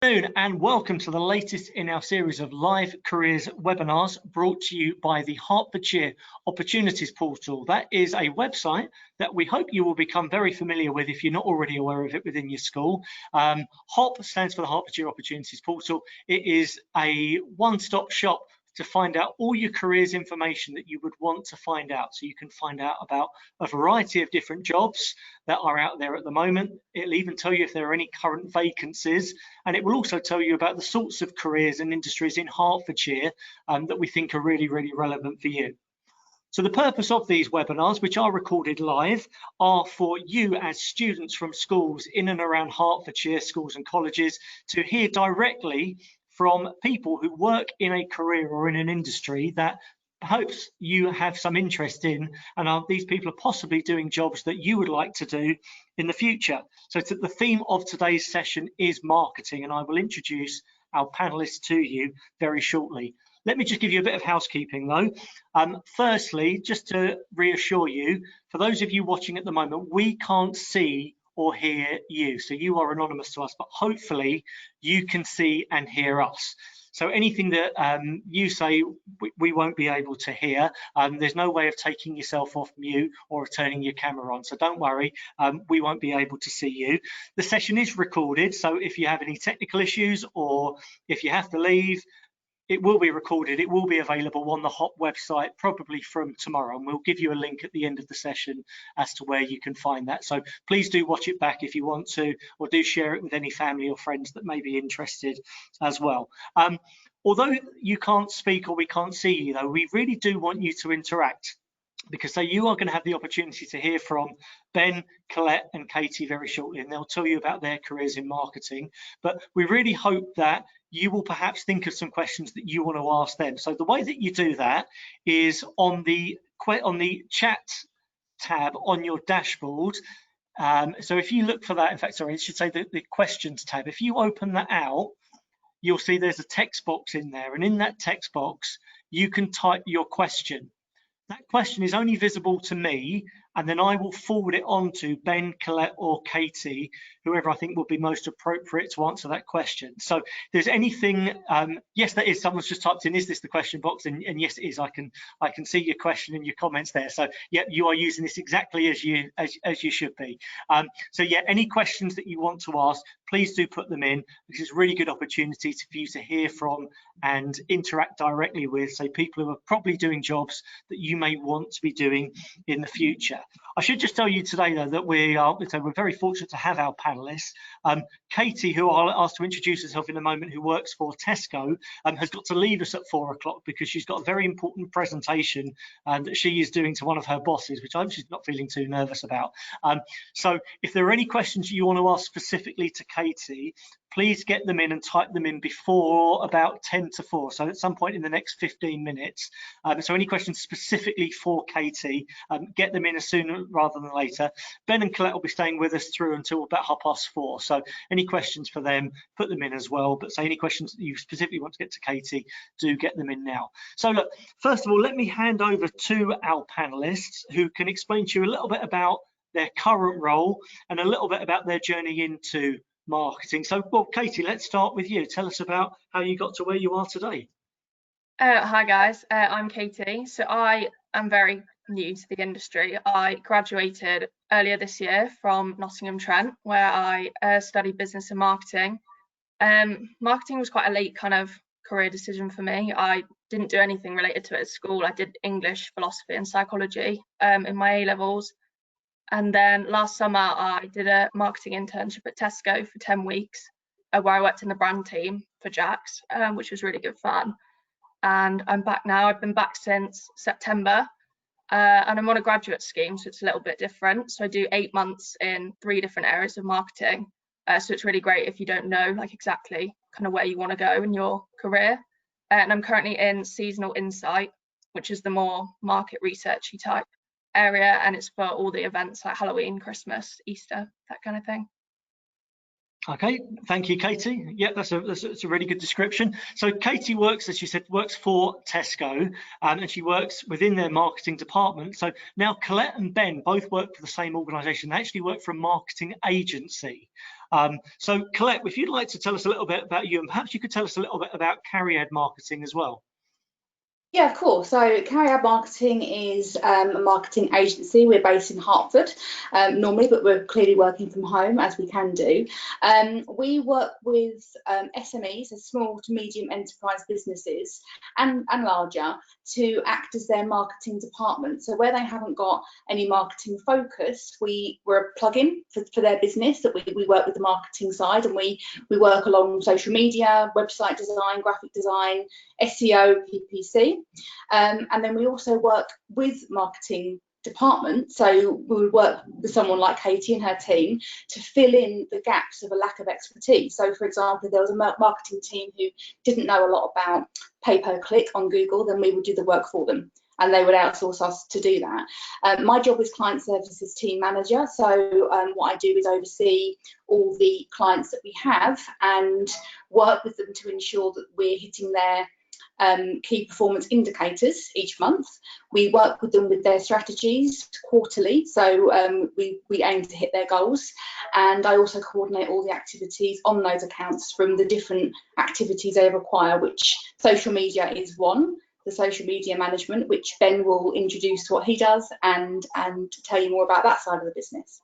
Afternoon and welcome to the latest in our series of live careers webinars brought to you by the Hertfordshire Opportunities Portal. That is a website that we hope you will become very familiar with if you're not already aware of it within your school. HOP stands for the Hertfordshire Opportunities Portal. It is a one-stop shop to find out all your careers information that you would want to find out. So you can find out about a variety of different jobs that are out there at the moment. It'll even tell you if there are any current vacancies, and it will also tell you about the sorts of careers and industries in Hertfordshire that we think are really relevant for you. So the purpose of these webinars, which are recorded live, are for you as students from schools in and around Hertfordshire, schools and colleges, to hear directly from people who work in a career or in an industry that hopes you have some interest in, and these people are possibly doing jobs that you would like to do in the future. So the theme of today's session is marketing, and I will introduce our panelists to you very shortly. Let me just give you a bit of housekeeping though. Firstly, just to reassure you, for those of you watching at the moment, we can't see or hear you, so you are anonymous to us, but hopefully you can see and hear us. So anything that you say, we won't be able to hear. There's no way of taking yourself off mute or turning your camera on, so don't worry, we won't be able to see you. The session is recorded, so if you have any technical issues or if you have to leave, it will be recorded. It will be available on the HOP website probably from tomorrow, and we'll give you a link at the end of the session as to where you can find that. So please do watch it back if you want to, or do share it with any family or friends that may be interested as well. Although you can't speak or we can't see you though, we really do want you to interact, because you are going to have the opportunity to hear from Ben, Colette and Katie very shortly, and they'll tell you about their careers in marketing. But we really hope that you will perhaps think of some questions that you want to ask them. So the way that you do that is on the chat tab on your dashboard. So if you look for that, in fact, sorry, I should say the questions tab. If you open that out, you'll see there's a text box in there, and in that text box, you can type your question. That question is only visible to me, and then I will forward it on to Ben, Colette or Katie, whoever I think will be most appropriate to answer that question. So if there's anything, yes, there is, someone's just typed in, is this the question box? And yes, it is. I can see your question and your comments there. So yeah, you are using this exactly as you should be. So yeah, any questions that you want to ask, please do put them in, because it's a really good opportunity for you to hear from and interact directly with, say, people who are probably doing jobs that you may want to be doing in the future. I should just tell you today though that we're very fortunate to have our panelists. Katie, who I'll ask to introduce herself in a moment, who works for Tesco, has got to leave us at 4 o'clock because she's got a very important presentation that she is doing to one of her bosses, which I hope she's not feeling too nervous about. So if there are any questions you want to ask specifically to Katie, please get them in and type them in before about 10 to 4, so at some point in the next 15 minutes. So any questions specifically for Katie, get them in as soon rather than later. Ben and Colette will be staying with us through until about 4:30, so any questions for them, put them in as well. But say any questions that you specifically want to get to Katie, do get them in now. So look, first of all, let me hand over to our panelists who can explain to you a little bit about their current role and a little bit about their journey into marketing. So, well, Katie, let's start with you. Tell us about how you got to where you are today. Hi guys, I'm Katie. So I am very new to the industry. I graduated earlier this year from Nottingham Trent, where I studied business and marketing. Marketing was quite a late kind of career decision for me. I didn't do anything related to it at school. I did English, philosophy and psychology in my A-levels. And then last summer, I did a marketing internship at Tesco for 10 weeks, where I worked in the brand team for Jack's, which was really good fun. And I'm back now. I've been back since September, and I'm on a graduate scheme, so it's a little bit different. So I do 8 months in 3 different areas of marketing. So it's really great if you don't know like exactly kind of where you want to go in your career. And I'm currently in seasonal insight, which is the more market researchy type area, and it's for all the events like Halloween, Christmas, Easter, that kind of thing. Okay, thank you, Katie. Yeah, that's a really good description. So Katie works, as she said, works for Tesco, and she works within their marketing department. So now Colette and Ben both work for the same organisation. They actually work for a marketing agency. So Colette, if you'd like to tell us a little bit about you, and perhaps you could tell us a little bit about Cariad Marketing as well. Yeah, of course. So Cariad Marketing is a marketing agency. We're based in Hertford normally, but we're clearly working from home as we can do. We work with SMEs, so small to medium enterprise businesses and larger, to act as their marketing department. So where they haven't got any marketing focus, we're a plug-in for their business, that we work with the marketing side, and we work along social media, website design, graphic design, SEO, PPC. And then we also work with marketing department, so we would work with someone like Katie and her team to fill in the gaps of a lack of expertise. So for example, if there was a marketing team who didn't know a lot about pay-per-click on Google, then we would do the work for them and they would outsource us to do that. My job is client services team manager, so what I do is oversee all the clients that we have and work with them to ensure that we're hitting their key performance indicators each month. We work with them with their strategies quarterly, so we aim to hit their goals, and I also coordinate all the activities on those accounts from the different activities they require, which social media is one, the social media management, which Ben will introduce what he does and tell you more about that side of the business.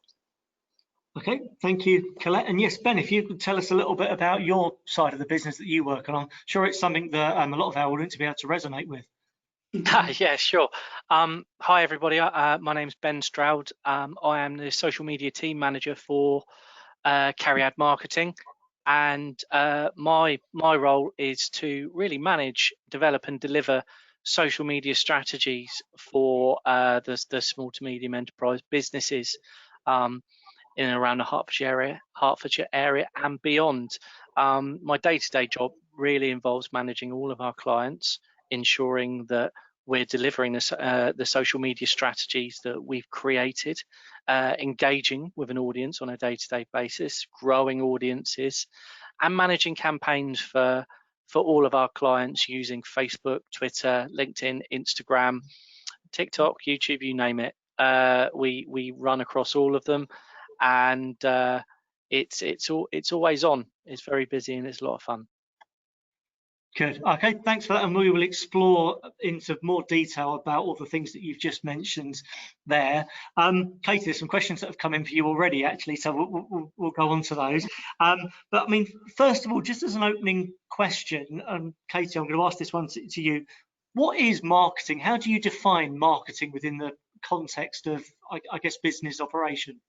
Okay, thank you, Colette. And yes, Ben, if you could tell us a little bit about your side of the business that you work on. I'm sure it's something that a lot of our audience will be able to resonate with. Yeah, sure. Hi, everybody. My name's Ben Stroud. I am the social media team manager for Cariad Marketing, and my role is to really manage, develop, and deliver social media strategies for the small to medium enterprise businesses in and around the Hertfordshire area and beyond. My day-to-day job really involves managing all of our clients, ensuring that we're delivering the social media strategies that we've created, engaging with an audience on a day-to-day basis, growing audiences, and managing campaigns for all of our clients using Facebook, Twitter, LinkedIn, Instagram, TikTok, YouTube, you name it. We run across all of them, and it's always on. It's very busy and it's a lot of fun. Good. Okay, thanks for that. And we will explore into more detail about all the things that you've just mentioned there. Katie, there's some questions that have come in for you already, actually, so we'll go on to those. But I mean, first of all, just as an opening question, Katie, I'm going to ask this one to you. What is marketing? How do you define marketing within the context of, I guess, business operation?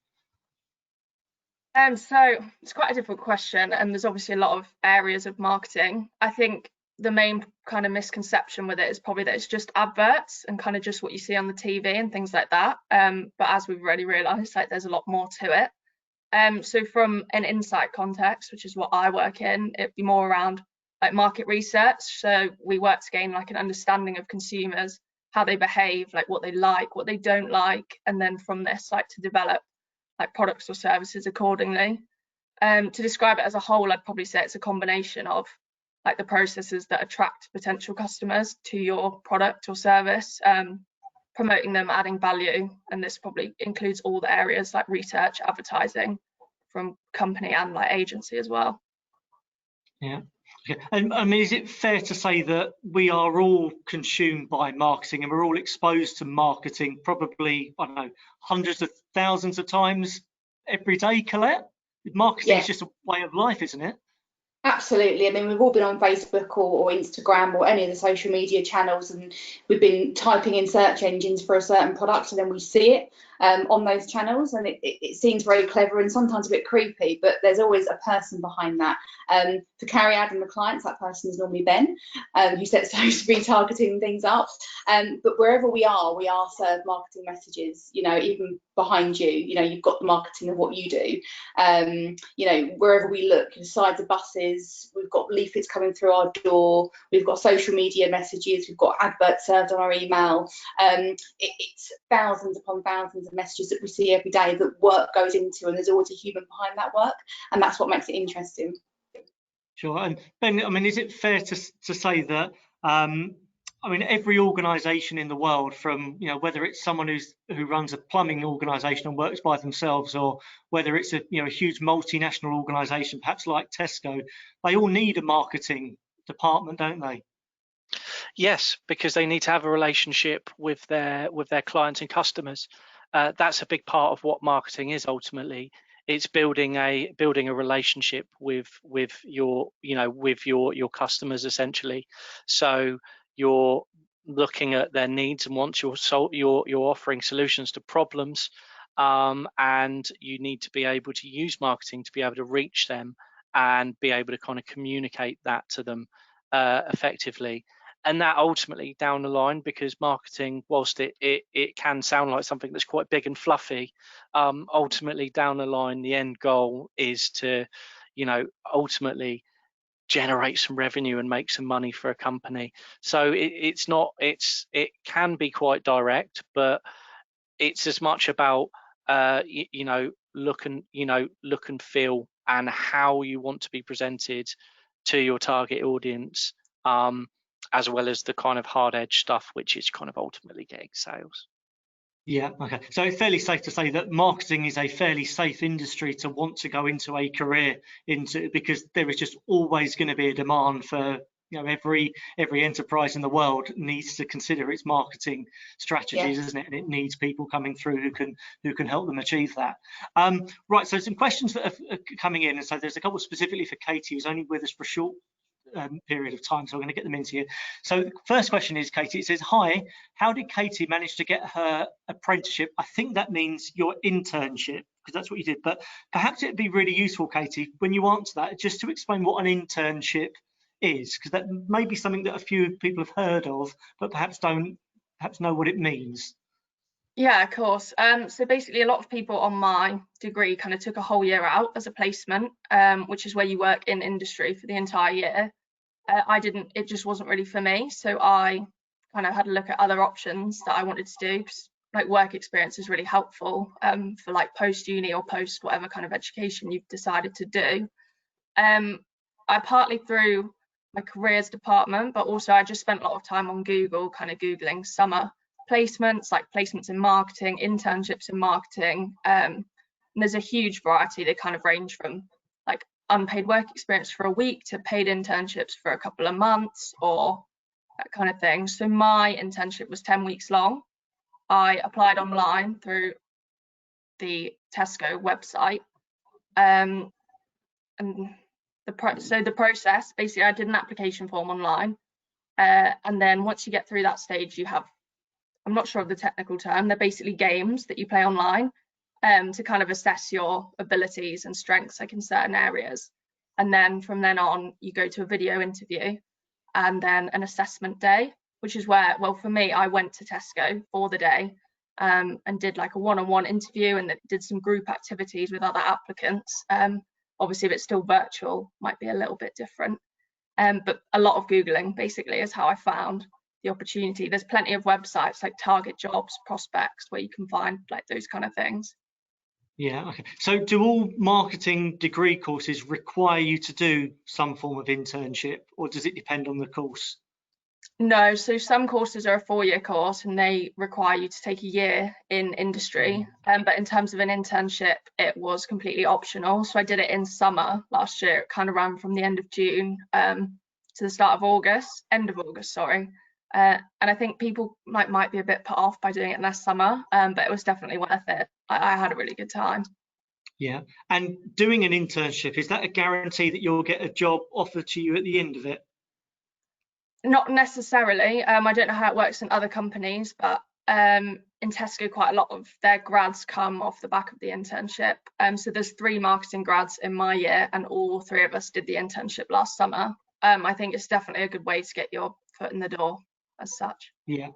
So it's quite a difficult question, and there's obviously a lot of areas of marketing. I think the main kind of misconception with it is probably that it's just adverts and kind of just what you see on the TV and things like that. But as we've already realised, like there's a lot more to it. So from an insight context, which is what I work in, it'd be more around like market research. So we work to gain like an understanding of consumers, how they behave, like what they like, what they don't like, and then from this, like to develop like products or services accordingly. To describe it as a whole, I'd probably say it's a combination of like the processes that attract potential customers to your product or service, promoting them, adding value, and this probably includes all the areas like research, advertising, from company and like agency as well. Yeah. Okay. And I mean, is it fair to say that we are all consumed by marketing and we're all exposed to marketing probably, I don't know, hundreds of thousands of times every day, Colette? Marketing is just a way of life, isn't it? Absolutely. I mean, we've all been on Facebook or Instagram or any of the social media channels, and we've been typing in search engines for a certain product, and then we see it on those channels, and it seems very clever and sometimes a bit creepy, but there's always a person behind that. For Cariad and the clients, that person is normally Ben, who sets those retargeting things up. But wherever we are served marketing messages, you know, even behind you, you know, you've got the marketing of what you do. You know, wherever we look, inside the buses, we've got leaflets coming through our door, we've got social media messages, we've got adverts served on our email. It's thousands upon thousands of messages that we see every day that work goes into, and there's always a human behind that work, and that's what makes it interesting. Sure. And Ben, I mean, is it fair to say that I mean, every organisation in the world, from whether it's someone who runs a plumbing organisation and works by themselves, or whether it's a a huge multinational organisation, perhaps like Tesco, they all need a marketing department, don't they? Yes, because they need to have a relationship with their clients and customers. That's a big part of what marketing is ultimately. It's building a relationship with your your customers essentially. So you're looking at their needs and wants. You're offering solutions to problems, and you need to be able to use marketing to be able to reach them and be able to kind of communicate that to them effectively. And that ultimately down the line, because marketing, whilst it can sound like something that's quite big and fluffy, ultimately down the line, the end goal is to, ultimately generate some revenue and make some money for a company. So it can be quite direct, but it's as much about look and feel and how you want to be presented to your target audience, as well as the kind of hard edge stuff, which is kind of ultimately getting sales. Yeah, okay. So it's fairly safe to say that marketing is a fairly safe industry to want to go into a career into, because there is just always going to be a demand for, every enterprise in the world needs to consider its marketing strategies, Yeah. isn't it? And it needs people coming through who can help them achieve that. Right, so some questions that are coming in, and so there's a couple specifically for Katie, who's only with us for a short period of time, so I'm going to get them into you. So the first question is, Katie, it says, hi, how did Katie manage to get her apprenticeship? I think that means your internship, because that's what you did, but perhaps it'd be really useful, Katie, when you answer that, just to explain what an internship is, because that may be something that a few people have heard of, but perhaps know what it means. Yeah, of course. So basically, a lot of people on my degree kind of took a whole year out as a placement, which is where you work in industry for the entire year. I didn't, it just wasn't really for me. So I kind of had a look at other options that I wanted to do, because like work experience is really helpful for like post uni or post whatever kind of education you've decided to do. I partly through my careers department, but also I just spent a lot of time on Google, kind of Googling summer placements, like placements in marketing, internships in marketing. And there's a huge variety. They kind of range from like unpaid work experience for a week to paid internships for a couple of months, or that kind of thing. So my internship was 10 weeks long. I applied online through the Tesco website. And the process, basically I did an application form online, and then once you get through that stage, you have, I'm not sure of the technical term, they're basically games that you play online to kind of assess your abilities and strengths like in certain areas. And then from then on, you go to a video interview and then an assessment day, which is where, well, for me, I went to Tesco for the day and did like a one-on-one interview and did some group activities with other applicants. Obviously, if it's still virtual, might be a little bit different. But a lot of Googling basically is how I found the opportunity. There's plenty of websites like Target Jobs, Prospects, where you can find like those kind of things. Yeah, okay. So do all marketing degree courses require you to do some form of internship, or does it depend on the course? No, so some courses are a 4-year course and they require you to take a year in industry. But in terms of an internship, it was completely optional. So I did it in summer last year. It kind of ran from the end of June to the start of August, end of August, sorry. And I think people might be a bit put off by doing it in their summer, but it was definitely worth it. I had a really good time. Yeah, and doing an internship, is that a guarantee that you'll get a job offered to you at the end of it? Not necessarily. I don't know how it works in other companies, but in Tesco, quite a lot of their grads come off the back of the internship. So there's 3 marketing grads in my year, and all 3 of us did the internship last summer. I think it's definitely a good way to get your foot in the door as such. Yeah.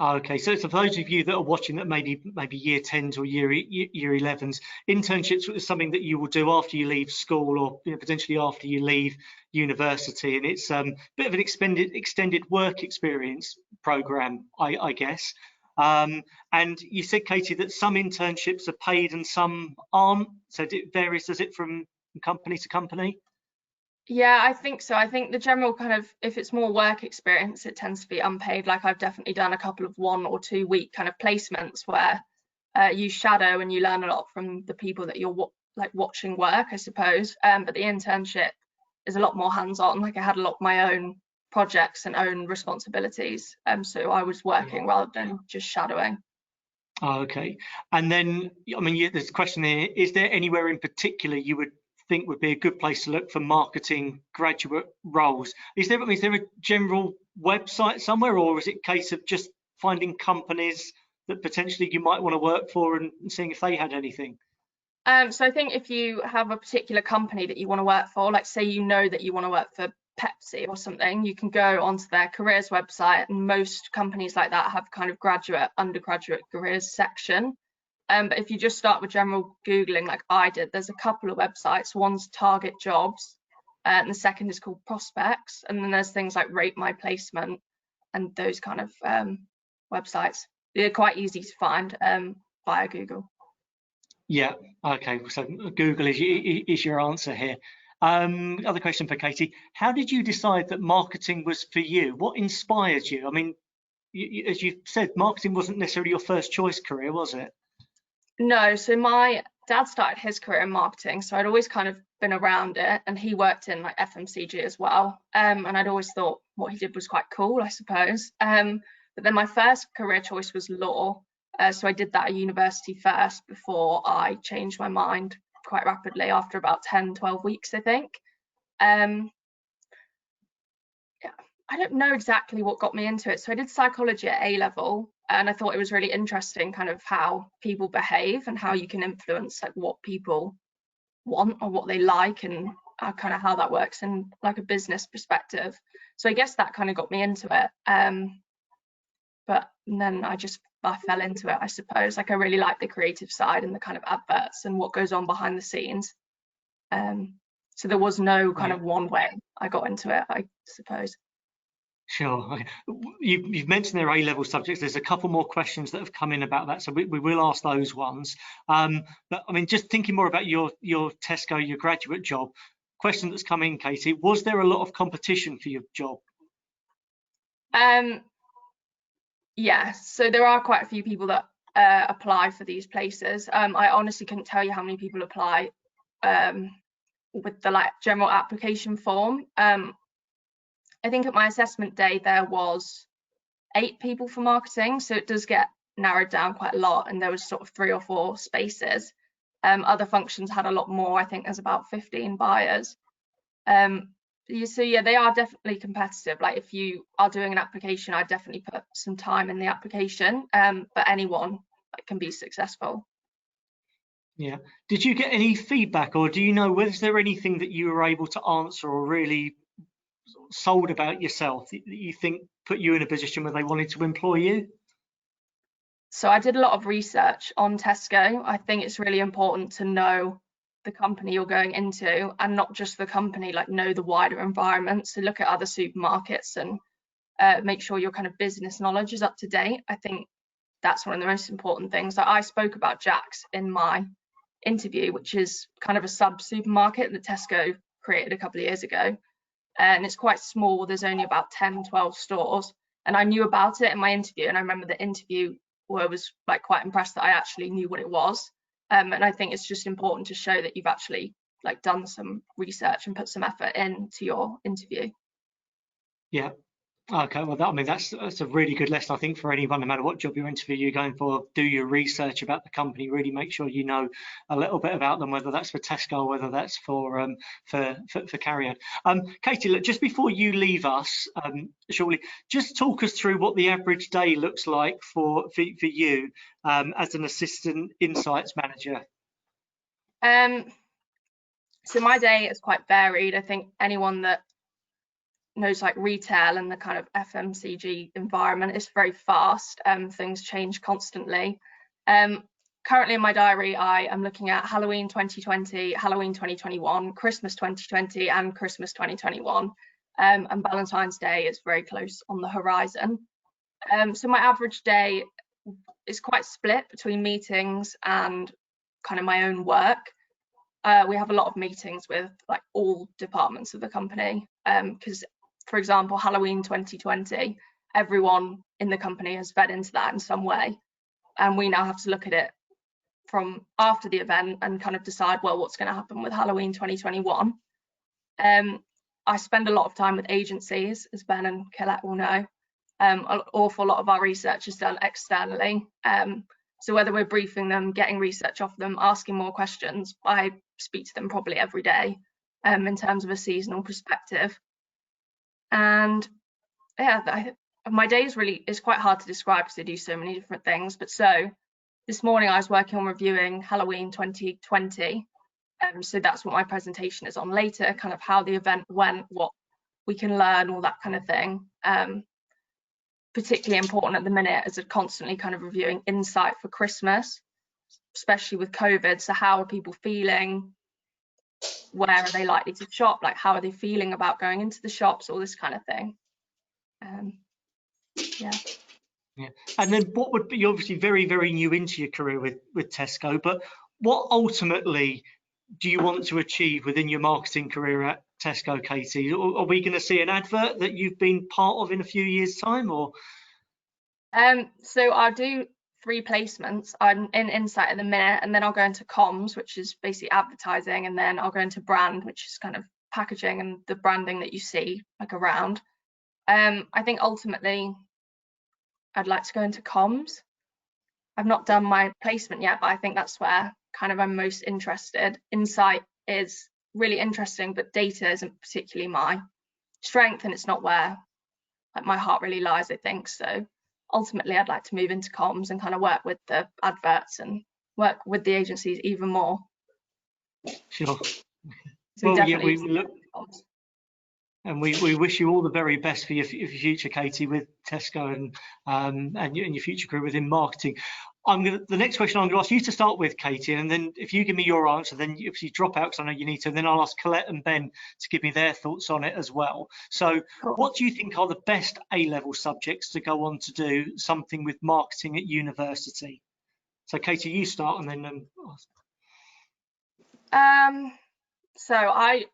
Okay, so for those of you that are watching that maybe year 10s or year 11s, internships is something that you will do after you leave school, or potentially after you leave university, and it's a bit of an extended work experience program, I guess. And you said, Katie, that some internships are paid and some aren't. So it varies, does it, from company to company? Yeah, I think so. I think the general kind of, if it's more work experience, it tends to be unpaid. Like I've definitely done a couple of 1 or 2 week kind of placements where you shadow and you learn a lot from the people that you're like watching work, I suppose. But the internship is a lot more hands-on. Like I had a lot of my own projects and own responsibilities. So I was working rather than just shadowing. Oh, okay. And then, I mean, there's a question here. Is there anywhere in particular you would think would be a good place to look for marketing graduate roles? Is there a general website somewhere, or is it a case of just finding companies that potentially you might want to work for and seeing if they had anything? So I think if you have a particular company that you want to work for, like say you know that you want to work for Pepsi or something, you can go onto their careers website, and most companies like that have kind of graduate, undergraduate careers section. But if you just start with general Googling like I did, there's a couple of websites. One's Target Jobs, and the second is called Prospects. And then there's things like Rate My Placement and those kind of websites. They're quite easy to find via Google. Yeah, okay, so Google is your answer here. Other question for Katie. How did you decide that marketing was for you? What inspired you? I mean, as you said, marketing wasn't necessarily your first choice career, was it? No, so my dad started his career in marketing, so I'd always kind of been around it, and he worked in like FMCG as well. And I'd always thought what he did was quite cool, I suppose. But then my first career choice was law. So I did that at university first before I changed my mind quite rapidly after about 10, 12 weeks, I think. Yeah, I don't know exactly what got me into it. So I did psychology at A level, and I thought it was really interesting kind of how people behave and how you can influence like what people want or what they like, and kind of how that works in like a business perspective. So I guess that kind of got me into it. But then I fell into it, I suppose. Like I really like the creative side and the kind of adverts and what goes on behind the scenes. So there was no kind of one way I got into it, I suppose. Sure. Okay. You've mentioned their A-level subjects. There's a couple more questions that have come in about that, so we will ask those ones. But I mean, just thinking more about your Tesco, your graduate job. Question that's come in, Katie. Was there a lot of competition for your job? Yeah, so there are quite a few people that apply for these places. I honestly couldn't tell you how many people apply with the like general application form. I think at my assessment day there was 8 people for marketing, so it does get narrowed down quite a lot, and there was sort of 3 or 4 spaces. Other functions had a lot more. I think there's about 15 buyers. So yeah, they are definitely competitive. Like if you are doing an application, I'd definitely put some time in the application, but anyone can be successful. Yeah. Did you get any feedback, or do you know, was there anything that you were able to answer or really sold about yourself that you think put you in a position where they wanted to employ you? So I did a lot of research on Tesco. I think it's really important to know the company you're going into, and not just the company, like know the wider environment. So look at other supermarkets and make sure your kind of business knowledge is up to date. I think that's one of the most important things. Like I spoke about Jack's in my interview, which is kind of a sub supermarket that Tesco created a couple of years ago. And it's quite small. There's only about 10, 12 stores. And I knew about it in my interview. And I remember the interviewer was like quite impressed that I actually knew what it was. And I think it's just important to show that you've actually like done some research and put some effort into your interview. Yeah. Okay, well, I mean, that's a really good lesson, I think, for anyone, no matter what job you're interviewing, you're going for. Do your research about the company. Really make sure you know a little bit about them, whether that's for Tesco or whether that's for Carriad. Katie, look, just before you leave us, shortly, just talk us through what the average day looks like for you as an assistant insights manager. So my day is quite varied. I think anyone that knows like retail and the kind of FMCG environment is very fast. Things change constantly. Currently in my diary, I am looking at Halloween 2020, Halloween 2021, Christmas 2020, and Christmas 2021. And Valentine's Day is very close on the horizon. So my average day is quite split between meetings and kind of my own work. we have a lot of meetings with like all departments of the company, because for example, Halloween 2020, everyone in the company has fed into that in some way, and we now have to look at it from after the event and kind of decide, well, what's going to happen with Halloween 2021. I spend a lot of time with agencies, as Ben and Colette will know. An awful lot of our research is done externally. So whether we're briefing them, getting research off them, asking more questions, I speak to them probably every day in terms of a seasonal perspective. And yeah, my day is quite hard to describe because I do so many different things. But so this morning I was working on reviewing Halloween 2020. So that's what my presentation is on later, kind of how the event went, what we can learn, all that kind of thing. Particularly important at the minute as a constantly kind of reviewing insight for Christmas, especially with COVID. So how are people feeling? Where are they likely to shop? Like, how are they feeling about going into the shops? All this kind of thing. Yeah. And then what would be, you're obviously very, very new into your career with Tesco, but what ultimately do you want to achieve within your marketing career at Tesco, Katie? Are we going to see an advert that you've been part of in a few years' time, or? So I'll do 3 placements. I'm in Insight at the minute, and then I'll go into comms, which is basically advertising, and then I'll go into brand, which is kind of packaging and the branding that you see like around. I think ultimately I'd like to go into comms. I've not done my placement yet, but I think that's where kind of I'm most interested. Insight is really interesting, but data isn't particularly my strength, and it's not where like my heart really lies, I think. So ultimately I'd like to move into comms and kind of work with the adverts and work with the agencies even more. Sure. So well, yeah, we look, and we wish you all the very best for your future, Katie, with Tesco and your future career within marketing. The next question I'm going to ask you to start with, Katie, and then if you give me your answer, then if you drop out because I know you need to, and then I'll ask Colette and Ben to give me their thoughts on it as well. So cool. What do you think are the best A-level subjects to go on to do something with marketing at university? So Katie, you start, and then so I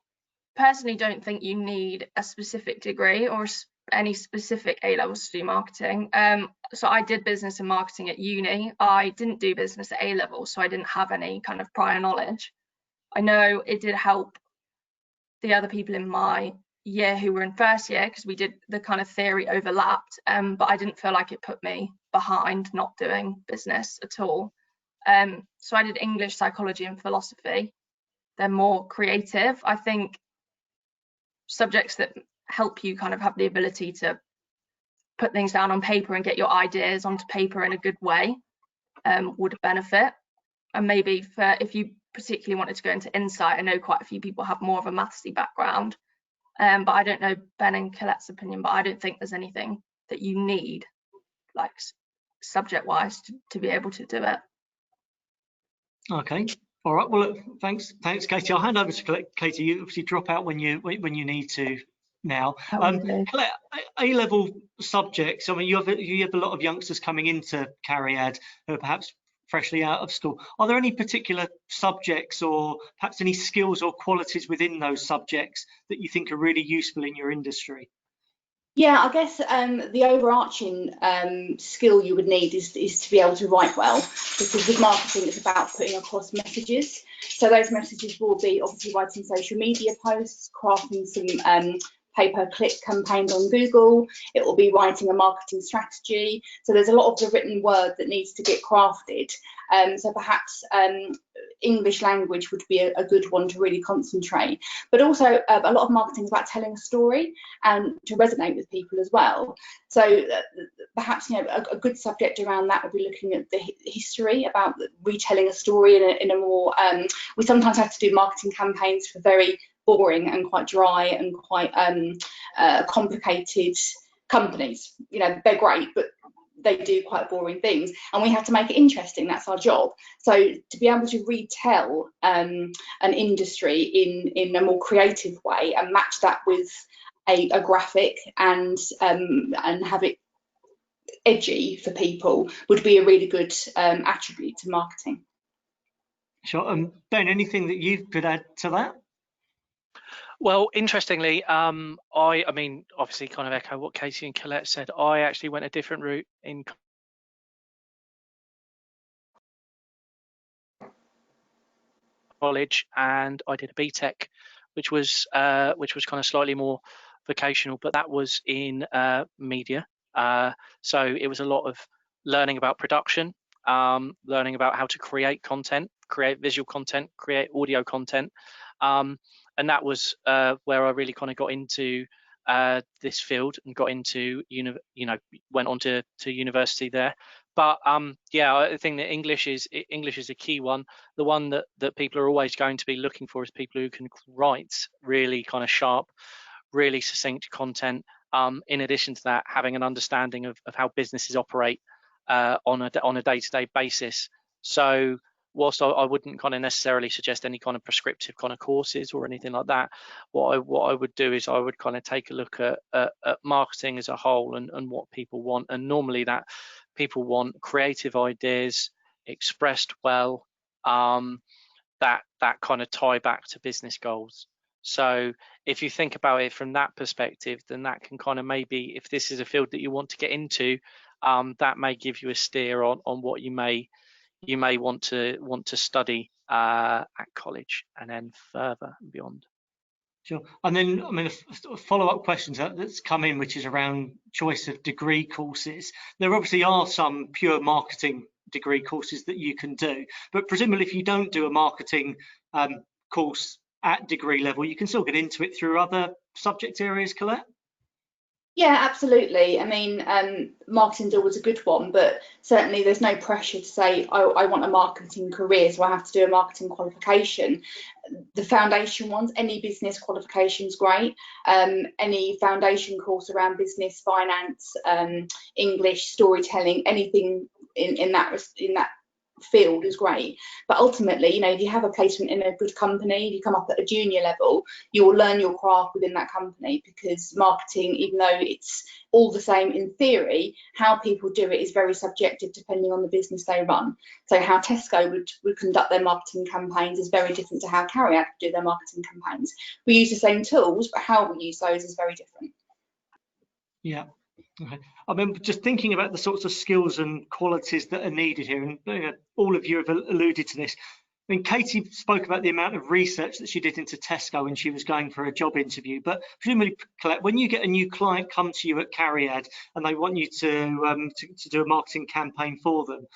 personally don't think you need a specific degree or any specific A-levels to do marketing. So I did business and marketing at uni. I didn't do business at A-level, so I didn't have any kind of prior knowledge. I know it did help the other people in my year who were in first year because we did the kind of theory overlapped, but I didn't feel like it put me behind not doing business at all. So I did English, psychology and philosophy. They're more creative. I think subjects that help you kind of have the ability to put things down on paper and get your ideas onto paper in a good way would benefit. And maybe for if you particularly wanted to go into insight, I know quite a few people have more of a mathsy background, but I don't know Ben and Colette's opinion, but I don't think there's anything that you need like subject wise to be able to do it. Okay. All right. Well, look, thanks, Katie. I'll hand over to Katie. You obviously drop out when you need to now. Colette, A-level subjects. I mean, you have a lot of youngsters coming into Cariad who are perhaps freshly out of school. Are there any particular subjects or perhaps any skills or qualities within those subjects that you think are really useful in your industry? Yeah, I guess the overarching skill you would need is to be able to write well, because with marketing it's about putting across messages. So those messages will be obviously writing social media posts, crafting some pay-per-click campaigns on Google. It will be writing a marketing strategy. So there's a lot of the written word that needs to get crafted. So perhaps English language would be a good one to really concentrate. But also a lot of marketing is about telling a story and to resonate with people as well. So perhaps a good subject around that would be looking at the history, about retelling a story in a more. We sometimes have to do marketing campaigns for very boring and quite dry and quite complicated companies. They're great, but they do quite boring things, and we have to make it interesting. That's our job. So to be able to retell an industry in a more creative way and match that with a graphic and have it edgy for people would be a really good attribute to marketing. Sure. Ben, anything that you could add to that? Well, interestingly, I mean, obviously, kind of echo what Katie and Colette said. I actually went a different route in college, and I did a BTEC, which was kind of slightly more vocational, but that was in media. So it was a lot of learning about production, learning about how to create content, create visual content, create audio content, and that was where I really kind of got into this field and got into went on to university there. But yeah, I think that English is a key one. The one that people are always going to be looking for is people who can write really kind of sharp, really succinct content. In addition to that, having an understanding of how businesses operate on a day-to-day basis. So whilst I wouldn't kind of necessarily suggest any kind of prescriptive kind of courses or anything like that, what I would do is I would kind of take a look at marketing as a whole and what people want. And normally that people want creative ideas expressed well, that kind of tie back to business goals. So if you think about it from that perspective, then that can kind of maybe, if this is a field that you want to get into, that may give you a steer on what you may want to study at college and then further and beyond. Sure. And then, I mean, a follow-up questions that's come in, which is around choice of degree courses. There obviously are some pure marketing degree courses that you can do, but presumably if you don't do a marketing course at degree level, you can still get into it through other subject areas, Colette? Yeah, absolutely. I mean, marketing's always a good one, but certainly there's no pressure to say, I want a marketing career, so I have to do a marketing qualification. The foundation ones, any business qualification is great. Any foundation course around business, finance, English, storytelling, anything in that field is great. But ultimately, if you have a placement in a good company, you come up at a junior level, you'll learn your craft within that company, because marketing, even though it's all the same in theory, how people do it is very subjective depending on the business they run. So how Tesco would conduct their marketing campaigns is very different to how Carriad would do their marketing campaigns. We use the same tools, but how we use those is very different. Yeah. Okay. I mean, just thinking about the sorts of skills and qualities that are needed here, and all of you have alluded to this. I mean, Katie spoke about the amount of research that she did into Tesco when she was going for a job interview. But presumably, Colette, when you get a new client come to you at Carriad and they want you to do a marketing campaign for them,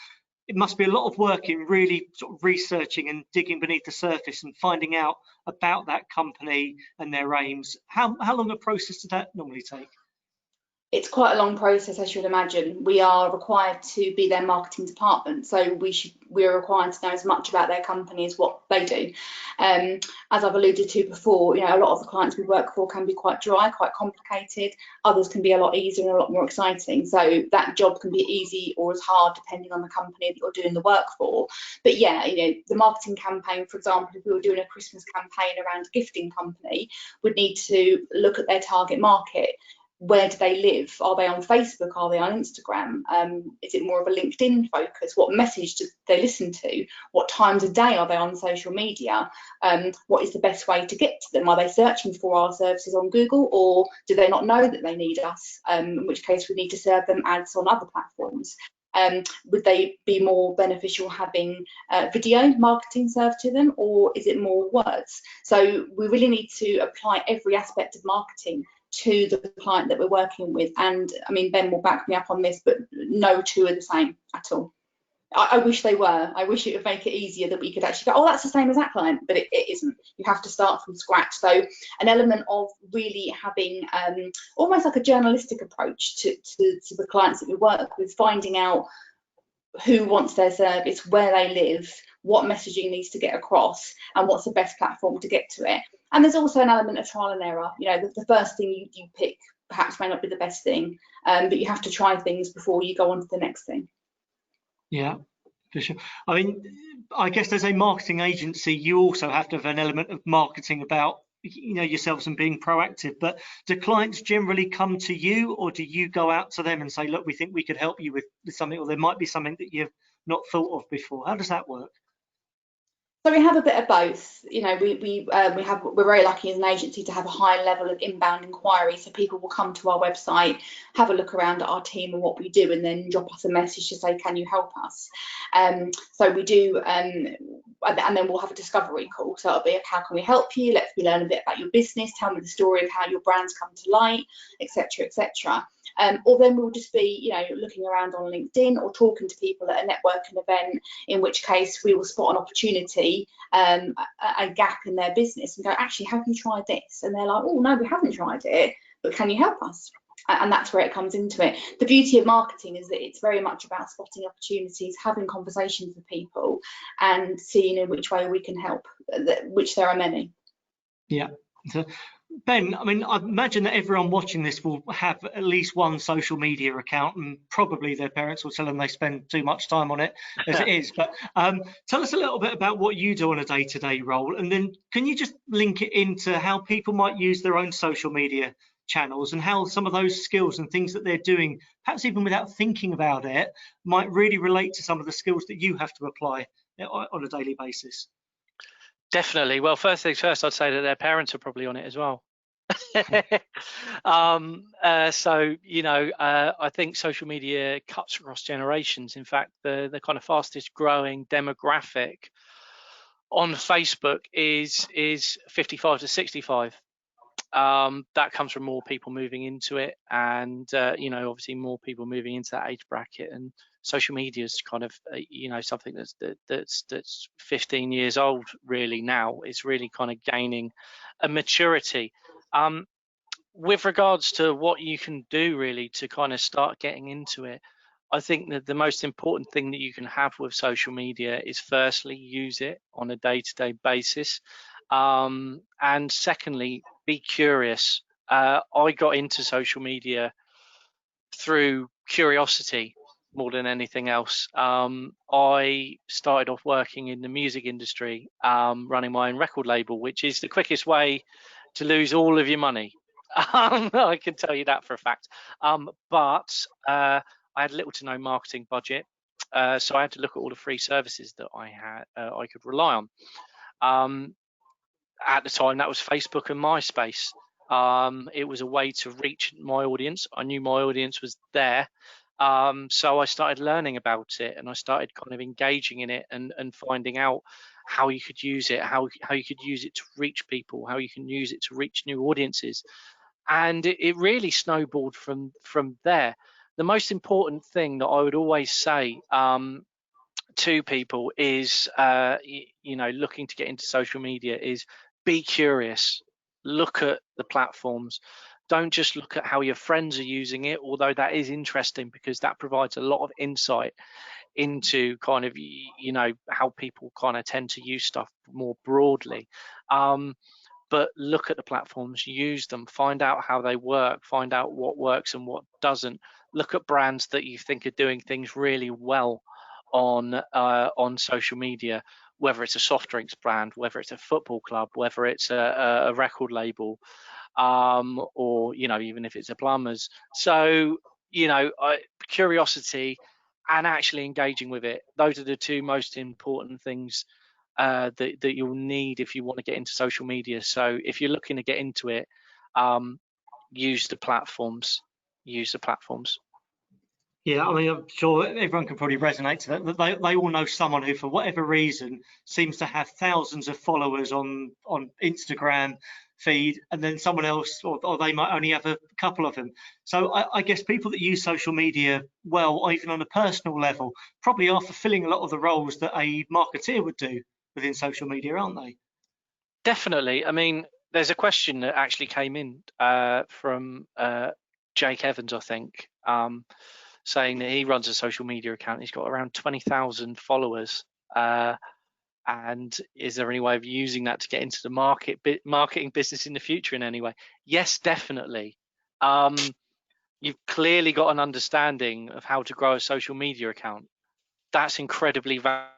it must be a lot of work in really sort of researching and digging beneath the surface and finding out about that company and their aims. How long a process does that normally take? It's quite a long process, as you would imagine. We are required to be their marketing department, so we're required to know as much about their company as what they do. As I've alluded to before, a lot of the clients we work for can be quite dry, quite complicated. Others can be a lot easier and a lot more exciting. So that job can be easy or as hard depending on the company that you're doing the work for. But yeah, the marketing campaign, for example, if we were doing a Christmas campaign around a gifting company, we'd need to look at their target market. Where do they live? Are they on Facebook? Are they on Instagram? Is it more of a LinkedIn focus? What message do they listen to? What times of day are they on social media? What is the best way to get to them? Are they searching for our services on Google, or do they not know that they need us? In which case we need to serve them ads on other platforms. Would they be more beneficial having video marketing served to them, or is it more words? So we really need to apply every aspect of marketing to the client that we're working with. And I mean, Ben will back me up on this, but no two are the same at all. I wish they were. I wish it would make it easier that we could actually go, oh, that's the same as that client, but it isn't. You have to start from scratch. So an element of really having almost like a journalistic approach to the clients that we work with, finding out who wants their service, where they live, what messaging needs to get across, and what's the best platform to get to it. And there's also an element of trial and error. The first thing you pick perhaps may not be the best thing, but you have to try things before you go on to the next thing. Yeah, for sure. I mean, I guess as a marketing agency, you also have to have an element of marketing about yourselves and being proactive. But do clients generally come to you, or do you go out to them and say, look, we think we could help you with something, or there might be something that you've not thought of before? How does that work? So we have a bit of both. You know, we're very lucky as an agency to have a high level of inbound inquiry. So people will come to our website, have a look around at our team and what we do, and then drop us a message to say, can you help us? So we do, and then we'll have a discovery call. So it'll be, how can we help you? Let me learn a bit about your business. Tell me the story of how your brand's come to light, etc., etc. Or then we'll just be, you know, looking around on LinkedIn or talking to people at a networking event, in which case we will spot an opportunity, a gap in their business, and go, actually, have you tried this? And they're like, oh, no, we haven't tried it, but can you help us? And that's where it comes into it. The beauty of marketing is that it's very much about spotting opportunities, having conversations with people, and seeing in which way we can help, which there are many. Yeah. So, Ben, I mean, I imagine that everyone watching this will have at least one social media account, and probably their parents will tell them they spend too much time on it as it is. But tell us a little bit about what you do on a day-to-day role, and then can you just link it into how people might use their own social media channels, and how some of those skills and things that they're doing, perhaps even without thinking about it, might really relate to some of the skills that you have to apply on a daily basis? Definitely. Well, first things first, I'd say that their parents are probably on it as well. So, you know, I think social media cuts across generations. In fact, the kind of fastest growing demographic on Facebook is 55 to 65. That comes from more people moving into it, and you know, obviously more people moving into that age bracket. And social media is kind of you know, something that's 15 years old really now. It's really kind of gaining a maturity. With regards to what you can do really to kind of start getting into it, I think that the most important thing that you can have with social media is firstly, use it on a day-to-day basis, and secondly, be curious. I got into social media through curiosity more than anything else. I started off working in the music industry, running my own record label, which is the quickest way to lose all of your money. I can tell you that for a fact. But I had little to no marketing budget, so I had to look at all the free services that I had, I could rely on. At the time, that was Facebook and MySpace. It was a way to reach my audience. I knew my audience was there, so I started learning about it, and I started kind of engaging in it and finding out how you could use it, how you could use it to reach people, how you can use it to reach new audiences. And it really snowballed from there. The most important thing that I would always say to people is, you know, looking to get into social media, is be curious. Look at the platforms. Don't just look at how your friends are using it, although that is interesting because that provides a lot of insight into kind of, you know, how people kind of tend to use stuff more broadly. But look at the platforms, use them, find out how they work, find out what works and what doesn't. Look at brands that you think are doing things really well on social media, whether it's a soft drinks brand, whether it's a football club, whether it's a record label, or, you know, even if it's a plumber's. So, you know, curiosity and actually engaging with it, those are the two most important things that you'll need if you want to get into social media. So if you're looking to get into it, use the platforms. Yeah, I mean, I'm sure everyone can probably resonate to that. They all know someone who, for whatever reason, seems to have thousands of followers on Instagram feed, and then someone else, or they might only have a couple of them. So I guess people that use social media well, or even on a personal level, probably are fulfilling a lot of the roles that a marketeer would do within social media, aren't they? Definitely. I mean, there's a question that actually came in from Jake Evans, I think, saying that he runs a social media account. He's got around 20,000 followers. And is there any way of using that to get into the marketing business in the future in any way? Yes, definitely. You've clearly got an understanding of how to grow a social media account. That's incredibly valuable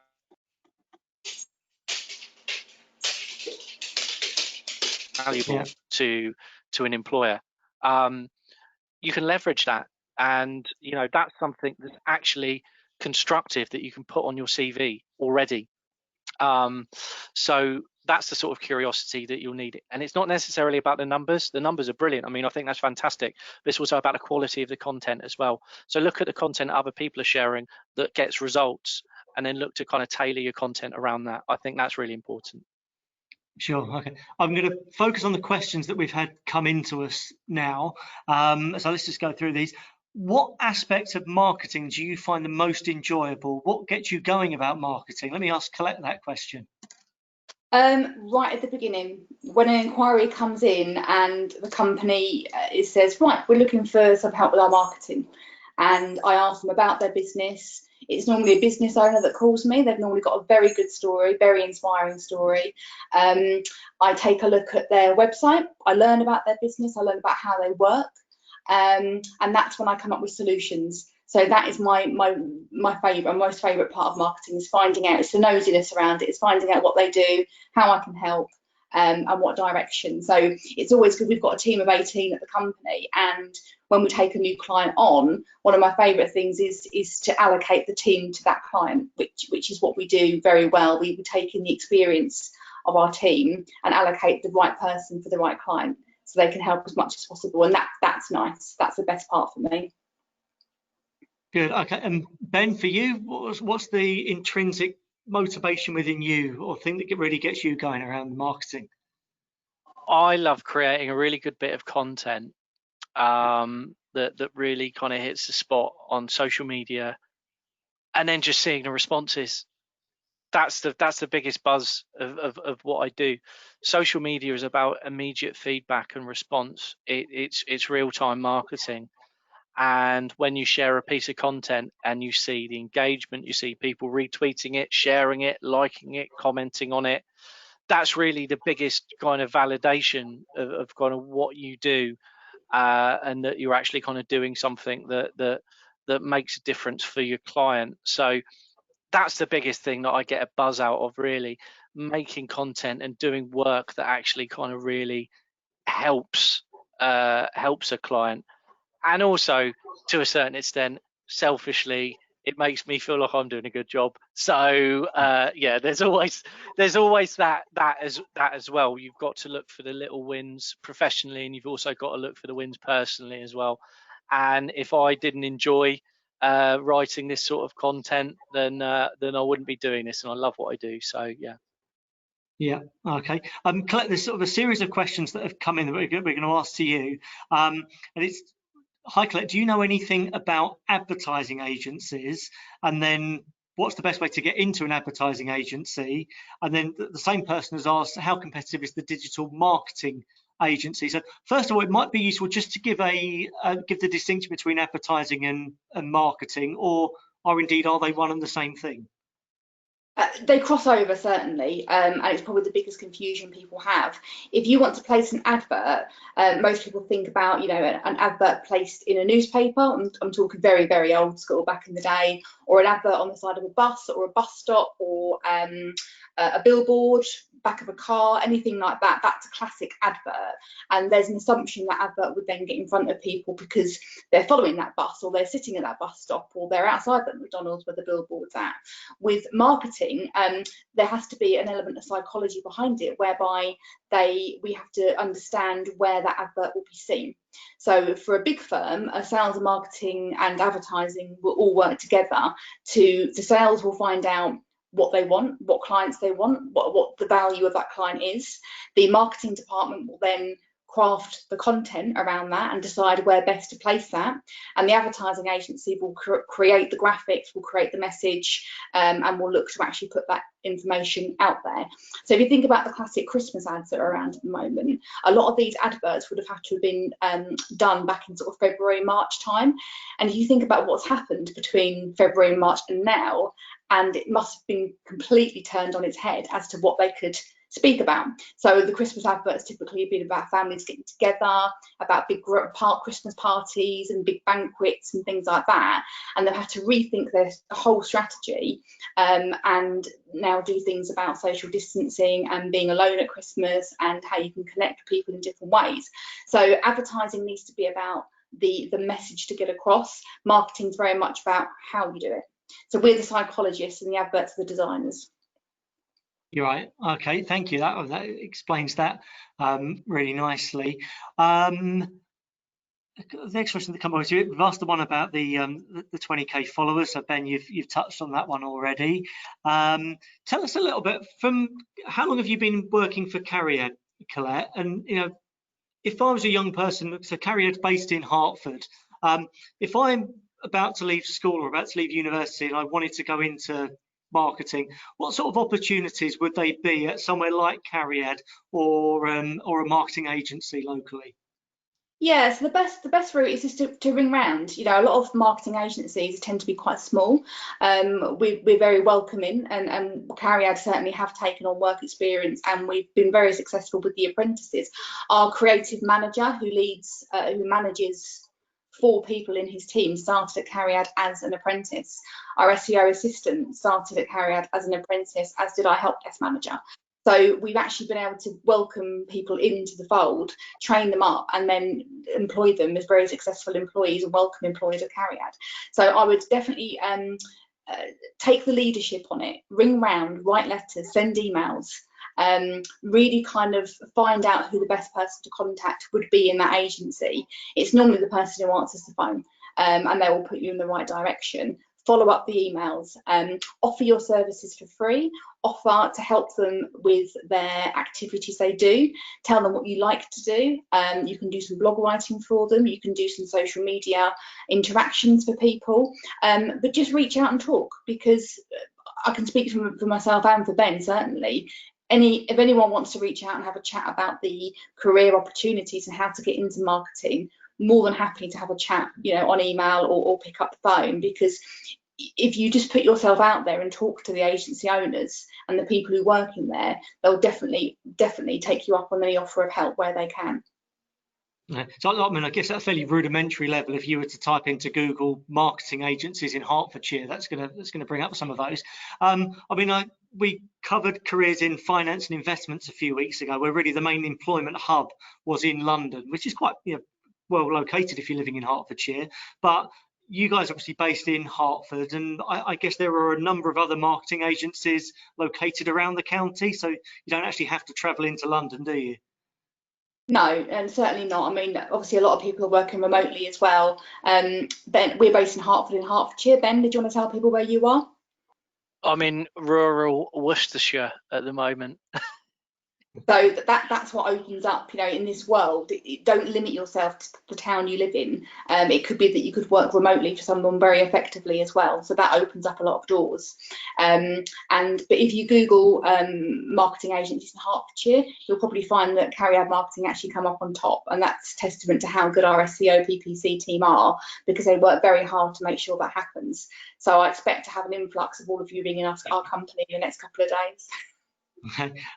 to an employer. You can leverage that, and you know, that's something that's actually constructive that you can put on your CV already. So that's the sort of curiosity that you'll need. And it's not necessarily about the numbers. The numbers are brilliant. I mean, I think that's fantastic. But it's also about the quality of the content as well. So look at the content other people are sharing that gets results, and then look to kind of tailor your content around that. I think that's really important. Sure. Okay. I'm going to focus on the questions that we've had come into us now. So let's just go through these. What aspects of marketing do you find the most enjoyable? What gets you going about marketing? Let me ask Colette that question. Right at the beginning, when an inquiry comes in and the company it says, right, we're looking for some help with our marketing, and I ask them about their business. It's normally a business owner that calls me. They've normally got a very good story, very inspiring story. I take a look at their website. I learn about their business. I learn about how they work, and that's when I come up with solutions. So that is my most favourite part of marketing, is finding out. It's the nosiness around it. It's finding out what they do, how I can help, and what direction. So it's always good. We've got a team of 18 at the company, and when we take a new client on, one of my favourite things is to allocate the team to that client, which is what we do very well. We take in the experience of our team and allocate the right person for the right client, so they can help as much as possible. And that's nice. That's the best part for me. Good. Okay. And Ben, for you, what's the intrinsic motivation within you, or thing that really gets you going around marketing? I love creating a really good bit of content that really kind of hits the spot on social media, and then just seeing the responses. That's the biggest buzz of what I do. Social media is about immediate feedback and response. It's real-time marketing. And when you share a piece of content and you see the engagement, you see people retweeting it, sharing it, liking it, commenting on it, that's really the biggest kind of validation of kind of what you do, and that you're actually kind of doing something that makes a difference for your client. So that's the biggest thing that I get a buzz out of, really, making content and doing work that actually kind of really helps a client. And also, to a certain extent, selfishly, it makes me feel like I'm doing a good job. So yeah, there's always that as well. You've got to look for the little wins professionally, and you've also got to look for the wins personally as well. And if I didn't enjoy writing this sort of content, then I wouldn't be doing this. And I love what I do. So yeah. Yeah. Okay. Colette, there's sort of a series of questions that have come in that we're going to ask to you, and it's. Hi, Colette, do you know anything about advertising agencies? And then what's the best way to get into an advertising agency? And then the same person has asked, how competitive is the digital marketing agency? So first of all, it might be useful just to give the distinction between advertising and marketing, or indeed, are they one and the same thing? They cross over, certainly, and it's probably the biggest confusion people have. If you want to place an advert, most people think about, an advert placed in a newspaper. I'm talking very, very old school, back in the day, or an advert on the side of a bus or a bus stop, or a billboard, back of a car, anything like that. That's a classic advert, and there's an assumption that advert would then get in front of people because they're following that bus, or they're sitting at that bus stop, or they're outside the McDonald's where the billboard's at. With marketing, there has to be an element of psychology behind it, whereby we have to understand where that advert will be seen. So for a big firm, sales and marketing and advertising will all work together. The sales will find out what they want, what clients they want, what the value of that client is. The marketing department will then craft the content around that and decide where best to place that. And the advertising agency will create the graphics, will create the message, and will look to actually put that information out there. So if you think about the classic Christmas ads that are around at the moment, a lot of these adverts would have had to have been done back in sort of February, March time. And if you think about what's happened between February and March and now, and it must have been completely turned on its head as to what they could speak about. So the Christmas adverts typically have been about families getting together, about big Christmas parties and big banquets and things like that. And they've had to rethink their whole strategy, and now do things about social distancing and being alone at Christmas and how you can connect with people in different ways. So advertising needs to be about the message to get across. Marketing is very much about how you do it. So we're the psychologists and the adverts are the designers. You're right. Okay, thank you. That explains that really nicely. The next question that comes over to you, we've asked the one about the 20k followers. So Ben, you've touched on that one already. Tell us a little bit, from how long have you been working for Cariad, Colette? And if I was a young person, so Cariad's based in Hertford. If I'm about to leave school or about to leave university and I wanted to go into marketing, what sort of opportunities would they be at somewhere like Cariad or a marketing agency locally? Yeah, so the best route is just to ring round. A lot of marketing agencies tend to be quite small. We're very welcoming, and Cariad certainly have taken on work experience, and we've been very successful with the apprentices. Our creative manager, who manages 4 people in his team, started at Cariad as an apprentice. Our SEO assistant started at Cariad as an apprentice, as did our help desk manager. So we've actually been able to welcome people into the fold, train them up, and then employ them as very successful employees and welcome employees at Cariad. So I would definitely take the leadership on it, ring round, write letters, send emails, really kind of find out who the best person to contact would be in that agency. It's normally the person who answers the phone, and they will put you in the right direction. Follow up the emails, offer your services for free, offer to help them with their activities they do, tell them what you like to do. You can do some blog writing for them, you can do some social media interactions for people, but just reach out and talk, because I can speak for myself and for Ben certainly. If anyone wants to reach out and have a chat about the career opportunities and how to get into marketing, more than happy to have a chat, on email or pick up the phone, because if you just put yourself out there and talk to the agency owners and the people who work in there, they'll definitely take you up on any offer of help where they can. So I mean, I guess at a fairly rudimentary level, if you were to type into Google marketing agencies in Hertfordshire, that's going to bring up some of those. We covered careers in finance and investments a few weeks ago, where really the main employment hub was in London, which is quite well located if you're living in Hertfordshire. But you guys are obviously based in Hertford, and I guess there are a number of other marketing agencies located around the county, so you don't actually have to travel into London, do you? No, and certainly not. I mean, obviously a lot of people are working remotely as well. Ben, we're based in Hertford, in Hertfordshire. Ben, did you want to tell people where you are? I'm in rural Worcestershire at the moment. So that's what opens up, in this world. Don't limit yourself to the town you live in. It could be that you could work remotely for someone very effectively as well. So that opens up a lot of doors. But if you Google marketing agencies in Hertfordshire, you'll probably find that Cariad Marketing actually come up on top, and that's testament to how good our SEO PPC team are, because they work very hard to make sure that happens. So I expect to have an influx of all of you ringing us, our company, in the next couple of days.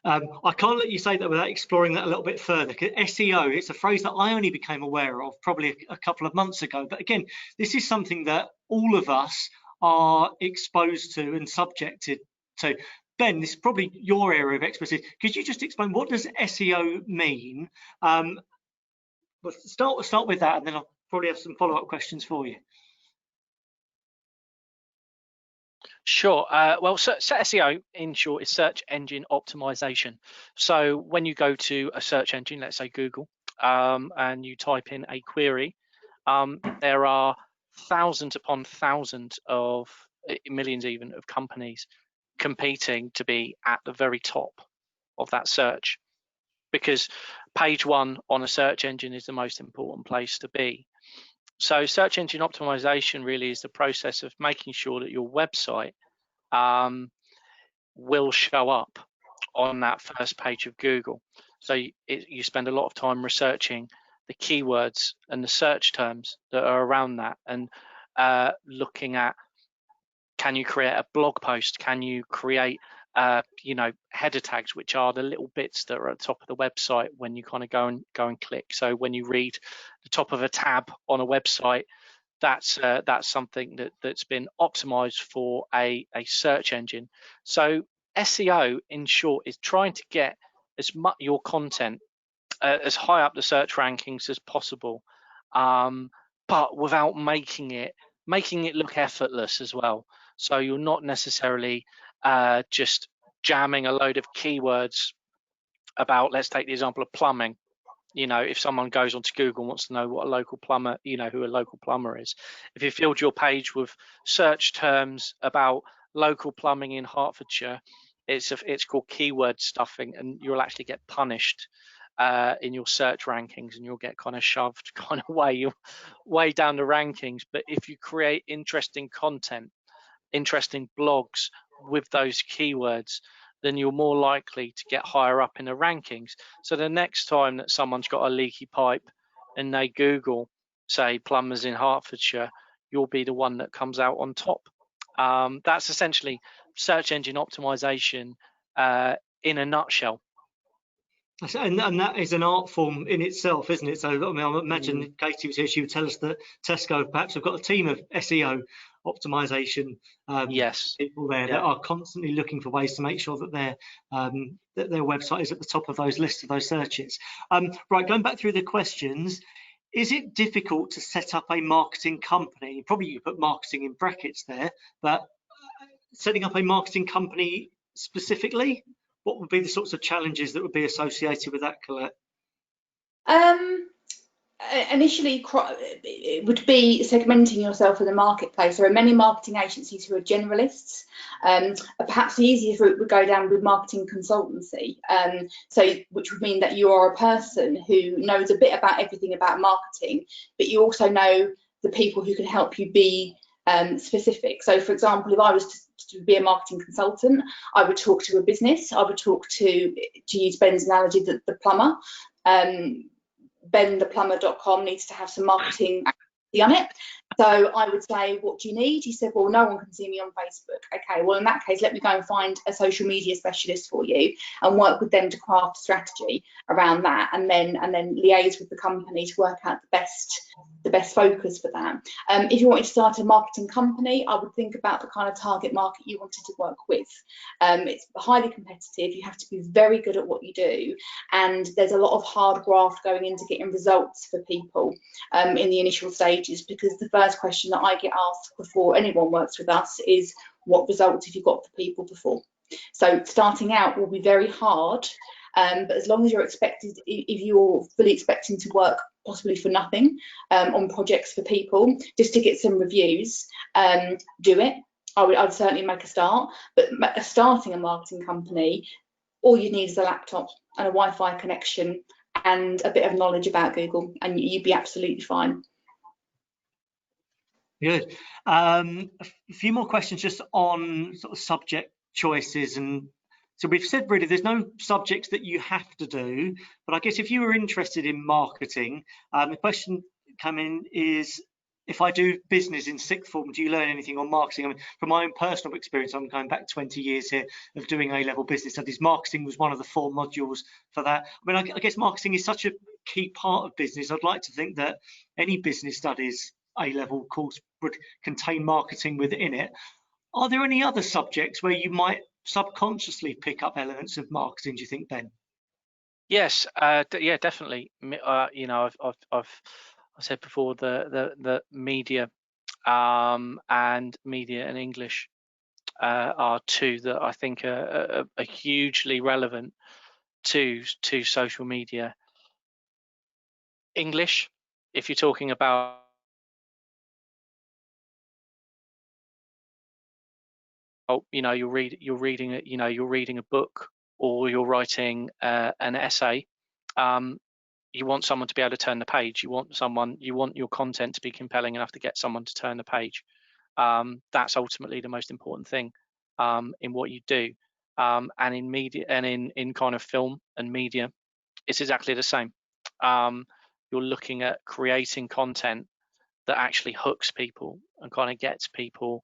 I can't let you say that without exploring that a little bit further. SEO, it's a phrase that I only became aware of probably a couple of months ago. But again, this is something that all of us are exposed to and subjected to. Ben, this is probably your area of expertise. Could you just explain, what does SEO mean? We'll start with that, and then I'll probably have some follow-up questions for you. Sure. So SEO, in short, is search engine optimization. So when you go to a search engine, let's say Google, and you type in a query, there are thousands upon thousands of, millions even, of companies competing to be at the very top of that search, because page 1 on a search engine is the most important place to be. So search engine optimization really is the process of making sure that your website will show up on that first page of Google. So you spend a lot of time researching the keywords and the search terms that are around that, and looking at, can you create a blog post? Can you create header tags, which are the little bits that are at the top of the website when you kind of go and click. So when you read the top of a tab on a website, that's something that's been optimized for a search engine. So SEO, in short, is trying to get as much your content as high up the search rankings as possible, but without making it look effortless as well. So you're not necessarily just jamming a load of keywords about, let's take the example of plumbing. If someone goes onto Google and wants to know what a local plumber, who a local plumber is, if you filled your page with search terms about local plumbing in Hertfordshire, it's called keyword stuffing, and you'll actually get punished in your search rankings, and you'll get kind of shoved kind of way down the rankings. But if you create interesting content, interesting blogs with those keywords, then you're more likely to get higher up in the rankings. So the next time that someone's got a leaky pipe and they Google, say, plumbers in Hertfordshire, you'll be the one that comes out on top. That's essentially search engine optimization in a nutshell. And that is an art form in itself, isn't it? So I mean, I imagine Katie was here, she would tell us that Tesco perhaps have got a team of SEO optimization people there that are constantly looking for ways to make sure that their website is at the top of those lists of those searches. Right, going back through the questions, is it difficult to set up a marketing company? Probably you put marketing in brackets there, but setting up a marketing company specifically, what would be the sorts of challenges that would be associated with that, Colette? Initially, it would be segmenting yourself in the marketplace. There are many marketing agencies who are generalists. Perhaps the easiest route would go down with marketing consultancy, which would mean that you are a person who knows a bit about everything about marketing, but you also know the people who can help you be specific. So, for example, if I was to be a marketing consultant, I would talk to a business. I would talk to use Ben's analogy, the plumber. bentheplumber.com needs to have some marketing on it. So I would say, what do you need? He said, well, no one can see me on Facebook. Okay, well, in that case, let me go and find a social media specialist for you and work with them to craft a strategy around that, and then liaise with the company to work out the best focus for that. If you wanted to start a marketing company, I would think about the kind of target market you wanted to work with. It's highly competitive. You have to be very good at what you do, and there's a lot of hard graft going into getting results for people in the initial stages, because the first question that I get asked before anyone works with us is, what results have you got for people before? So starting out will be very hard, but as long as you're expected, if you're fully expecting to work possibly for nothing on projects for people, just to get some reviews, do it. I'd certainly make a start, but starting a marketing company, all you need is a laptop and a Wi-Fi connection and a bit of knowledge about Google, and you'd be absolutely fine. Good. A few more questions just on sort of subject choices. And so we've said really there's no subjects that you have to do, but I guess if you were interested in marketing, the question coming is, if I do business in sixth form, do you learn anything on marketing? I mean, from my own personal experience, I'm going back 20 years here of doing A-level business studies. Marketing was one of the 4 modules for that. I mean, I guess marketing is such a key part of business. I'd like to think that any business studies A-level course would contain marketing within it. Are there any other subjects where you might subconsciously pick up elements of marketing, do you think, Ben? Yes, yeah, definitely. I've said before the media and media and English are 2 that I think are hugely relevant to social media. English, if you're talking about you're reading a book, or you're writing an essay, you want someone to be able to turn the page. You want your content to be compelling enough to get someone to turn the page. That's ultimately the most important thing in what you do. And in media and in kind of film and media, it's exactly the same. You're looking at creating content that actually hooks people and kind of gets people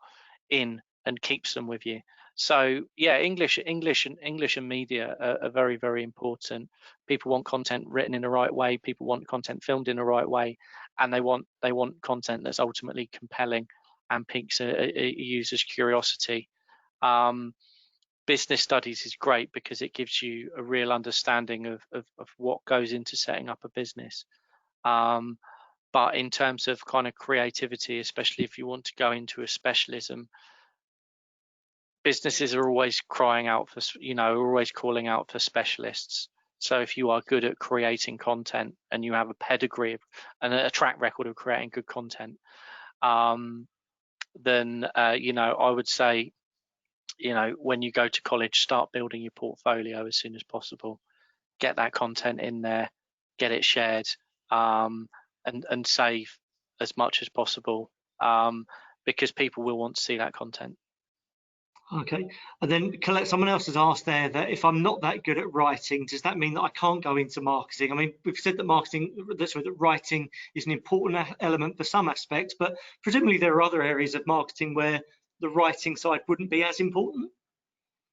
in and keeps them with you. So yeah, English and media are very, very important. People want content written in the right way. People want content filmed in the right way, and they want content that's ultimately compelling and piques a user's curiosity. Business studies is great because it gives you a real understanding of what goes into setting up a business. But in terms of kind of creativity, especially if you want to go into a specialism, businesses are always crying out for, always calling out for specialists. So if you are good at creating content and you have a pedigree and a track record of creating good content, then I would say, when you go to college, start building your portfolio as soon as possible. Get that content in there, get it shared, and save as much as possible, because people will want to see that content. Okay, and then Colette, someone else has asked there that if I'm not that good at writing, does that mean that I can't go into marketing? I mean, we've said that that writing is an important element for some aspects, but presumably there are other areas of marketing where the writing side wouldn't be as important.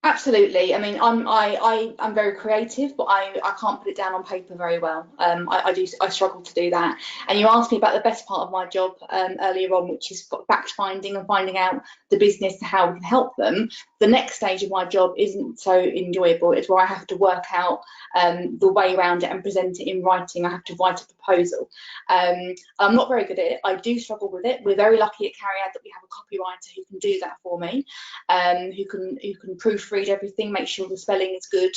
Absolutely. I mean, I'm very creative, but I can't put it down on paper very well. I struggle to do that. And you asked me about the best part of my job earlier on, which is fact finding and finding out the business and how we can help them. The next stage of my job isn't so enjoyable. It's where I have to work out the way around it and present it in writing. I have to write a proposal. I'm not very good at it. I do struggle with it. We're very lucky at Cariad that we have a copywriter who can do that for me, who can proofread everything, make sure the spelling is good,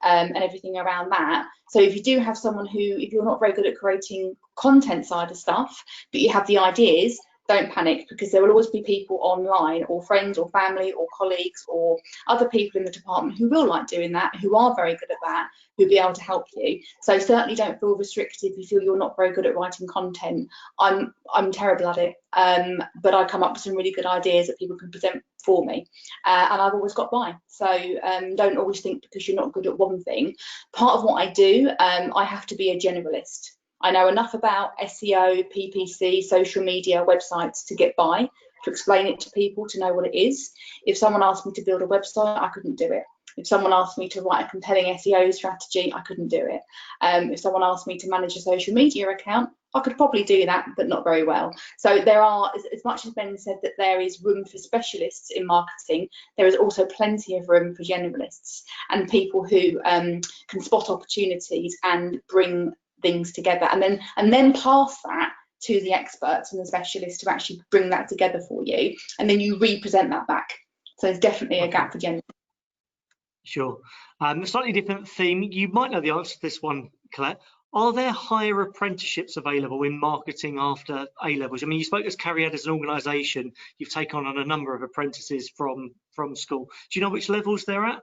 and everything around that. So if you do have someone if you're not very good at creating content side of stuff, but you have the ideas, don't panic, because there will always be people online, or friends or family or colleagues or other people in the department who will like doing that, who are very good at that, who'll be able to help you. So certainly don't feel restricted if you feel you're not very good at writing content. I'm terrible at it, but I come up with some really good ideas that people can present for me, and I've always got by. So don't always think because you're not good at one thing. Part of what I do, I have to be a generalist. I know enough about SEO, PPC, social media, websites to get by, to explain it to people, to know what it is. If someone asked me to build a website, I couldn't do it. If someone asked me to write a compelling SEO strategy, I couldn't do it. If someone asked me to manage a social media account, I could probably do that, but not very well. So there are, as much as Ben said that there is room for specialists in marketing, there is also plenty of room for generalists and people who can spot opportunities and bring things together, and then pass that to the experts and the specialists to actually bring that together for you, and then you represent that back. So there's definitely a gap for generalists. Sure. A slightly different theme. You might know the answer to this one, Colette. Are there higher apprenticeships available in marketing after A-levels? I mean, you spoke as Cariad as an organisation. You've taken on a number of apprentices from school. Do you know which levels they're at?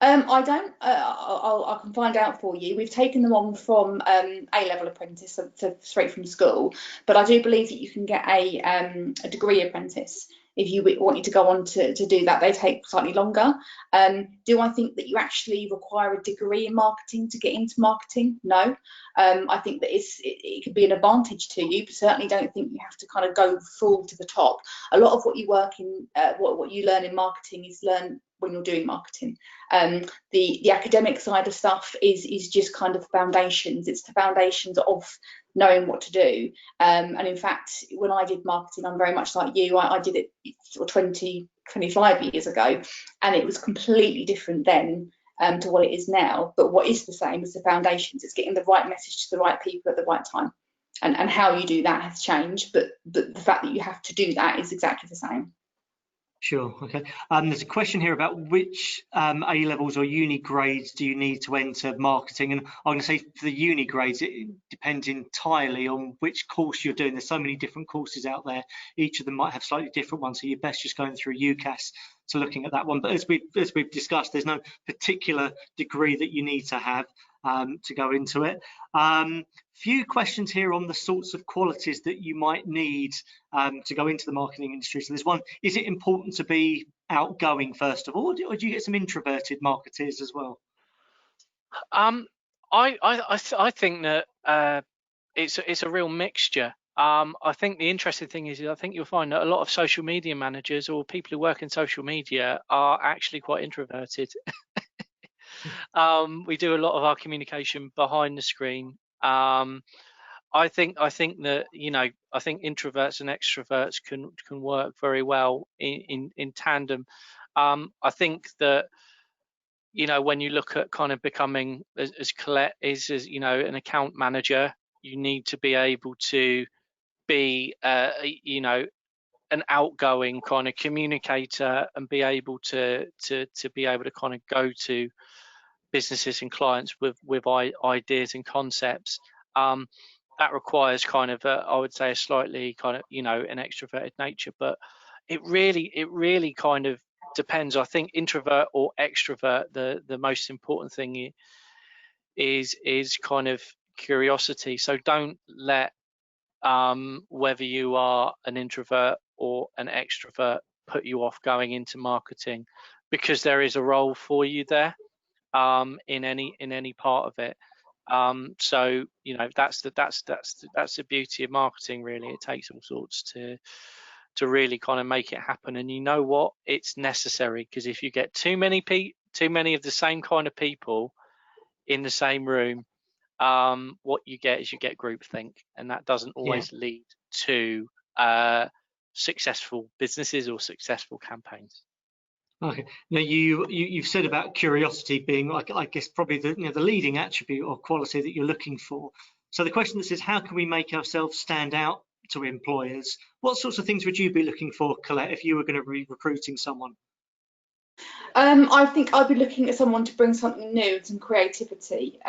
I don't. I can find out for you. We've taken them on from A-level apprentice, so straight from school. But I do believe that you can get a degree apprentice if you wanted to go on to do that. They take slightly longer. Do I think that you actually require a degree in marketing to get into marketing? No. I think that it could be an advantage to you, but certainly don't think you have to kind of go full to the top. A lot of what you work in, what you learn in marketing is learned when you're doing marketing. The academic side of stuff is just kind of foundations. It's the foundations of knowing what to do. And in fact, when I did marketing, I'm very much like you. I did it sort of 25 years ago, and it was completely different then to what it is now. But what is the same is the foundations. It's getting the right message to the right people at the right time. And how you do that has changed, but the fact that you have to do that is exactly the same. Sure. Okay. There's a question here about which A-levels or uni grades do you need to enter marketing? And I'm going to say for the uni grades, it depends entirely on which course you're doing. There's so many different courses out there. Each of them might have slightly different ones. So you're best just going through UCAS to looking at that one. But as we've discussed, there's no particular degree that you need to have to go into it. Few questions here on the sorts of qualities that you might need to go into the marketing industry. So there's one: is it important to be outgoing first of all, or do you get some introverted marketers as well? I think that it's a real mixture. I think the interesting thing is I think you'll find that a lot of social media managers or people who work in social media are actually quite introverted. We do a lot of our communication behind the screen. I think that I think introverts and extroverts can work very well in tandem. I think that when you look at kind of becoming as Colette is as an account manager, you need to be able to be an outgoing kind of communicator and be able to be able to kind of go to businesses and clients with ideas and concepts. That requires kind of I would say a slightly kind of an extroverted nature, but it really kind of depends. I think introvert or extrovert, the most important thing is kind of curiosity. So don't let whether you are an introvert or an extrovert put you off going into marketing, because there is a role for you there in any part of it. So that's the beauty of marketing, really. It takes all sorts to really kind of make it happen. And you know what, it's necessary, because if you get too many of the same kind of people in the same room, what you get is groupthink, and that doesn't always lead to successful businesses or successful campaigns. Okay. Now you've said about curiosity being, like, I guess, probably the leading attribute or quality that you're looking for. So the question that says, how can we make ourselves stand out to employers? What sorts of things would you be looking for, Colette, if you were going to be recruiting someone? I think I'd be looking at someone to bring something new, some creativity.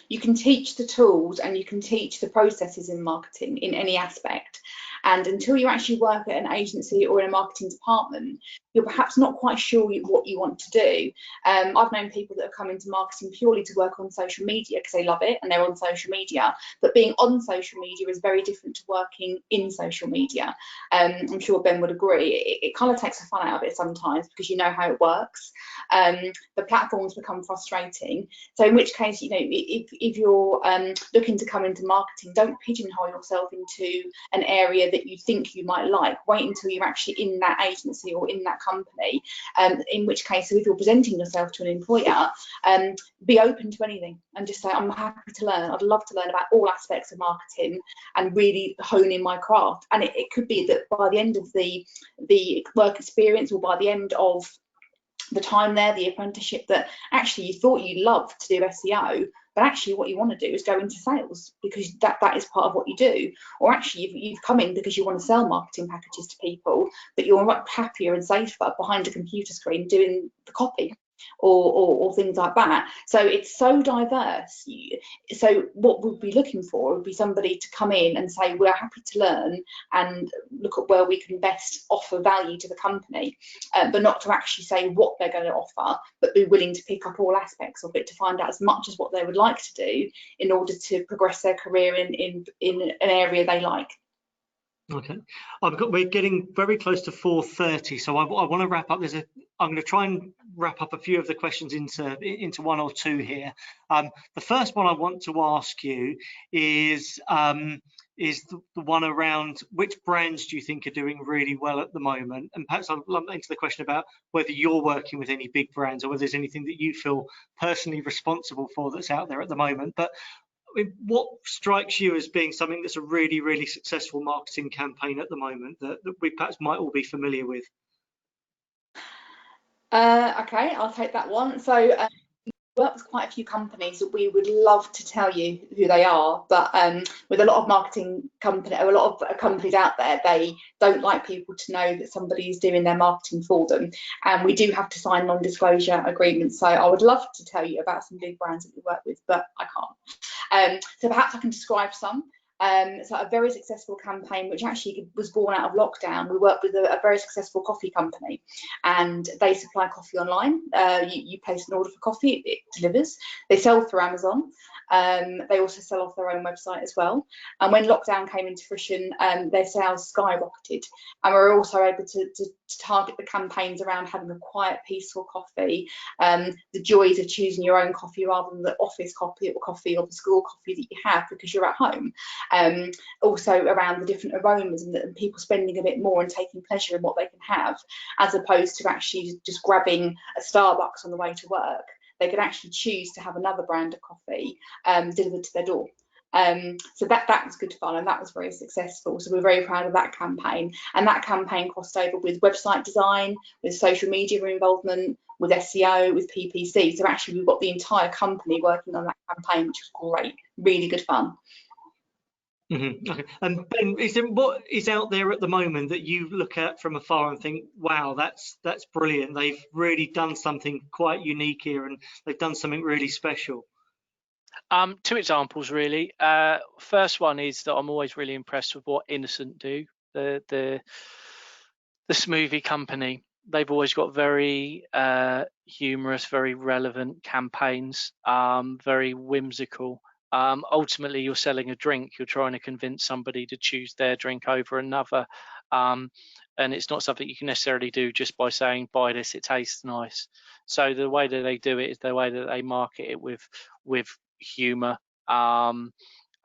You can teach the tools and you can teach the processes in marketing in any aspect. And until you actually work at an agency or in a marketing department, you're perhaps not quite sure what you want to do. I've known people that have come into marketing purely to work on social media because they love it and they're on social media. But being on social media is very different to working in social media. I'm sure Ben would agree. It kind of takes the fun out of it sometimes because you know how it works. The platforms become frustrating. So in which case, if you're looking to come into marketing, don't pigeonhole yourself into an area that you think you might like. Wait until you're actually in that agency or in that company, in which case, if you're presenting yourself to an employer, be open to anything and just say, I'm happy to learn. I'd love to learn about all aspects of marketing and really hone in my craft. And it could be that by the end of the work experience, or by the end of the time there, the apprenticeship, that actually you thought you loved to do SEO, but actually what you want to do is go into sales because that is part of what you do. Or actually you've come in because you want to sell marketing packages to people, but you're much happier and safer behind a computer screen doing the copy or things like that. So it's so diverse. So what we'd be looking for would be somebody to come in and say, we're happy to learn and look at where we can best offer value to the company, but not to actually say what they're going to offer, but be willing to pick up all aspects of it to find out as much as what they would like to do in order to progress their career in an area they like. Okay, we're getting very close to 4:30, so I want to wrap up. I'm going to try and wrap up a few of the questions into one or two here. The first one I want to ask you is the one around which brands do you think are doing really well at the moment, and perhaps I'll lump into the question about whether you're working with any big brands or whether there's anything that you feel personally responsible for that's out there at the moment. But what strikes you as being something that's a really, really successful marketing campaign at the moment that we perhaps might all be familiar with? Okay, I'll take that one. So we work with quite a few companies that we would love to tell you who they are, but with a lot of companies out there, they don't like people to know that somebody is doing their marketing for them, and we do have to sign non-disclosure agreements. So I would love to tell you about some big brands that we work with, but I can't. So perhaps I can describe some. So a very successful campaign, which actually was born out of lockdown. We worked with a very successful coffee company, and they supply coffee online. You place an order for coffee, it delivers. They sell through Amazon. They also sell off their own website as well. And when lockdown came into fruition, their sales skyrocketed. And we were also able to target the campaigns around having a quiet, peaceful coffee, the joys of choosing your own coffee rather than the office coffee or the school coffee that you have because you're at home. Also around the different aromas and people spending a bit more and taking pleasure in what they can have, as opposed to actually just grabbing a Starbucks on the way to work. They can actually choose to have another brand of coffee delivered to their door. So that was good fun, and that was very successful. So we're very proud of that campaign. And that campaign crossed over with website design, with social media involvement, with SEO, with PPC. So actually we've got the entire company working on that campaign, which was great, really good fun. Okay. And Ben, what is out there at the moment that you look at from afar and think, wow, that's brilliant. They've really done something quite unique here, and they've done something really special. Two examples really. First one is that I'm always really impressed with what Innocent do. The smoothie company. They've always got very humorous, very relevant campaigns, very whimsical. Ultimately, you're selling a drink. You're trying to convince somebody to choose their drink over another. And it's not something you can necessarily do just by saying, buy this, it tastes nice. So the way that they do it is the way that they market it with humour and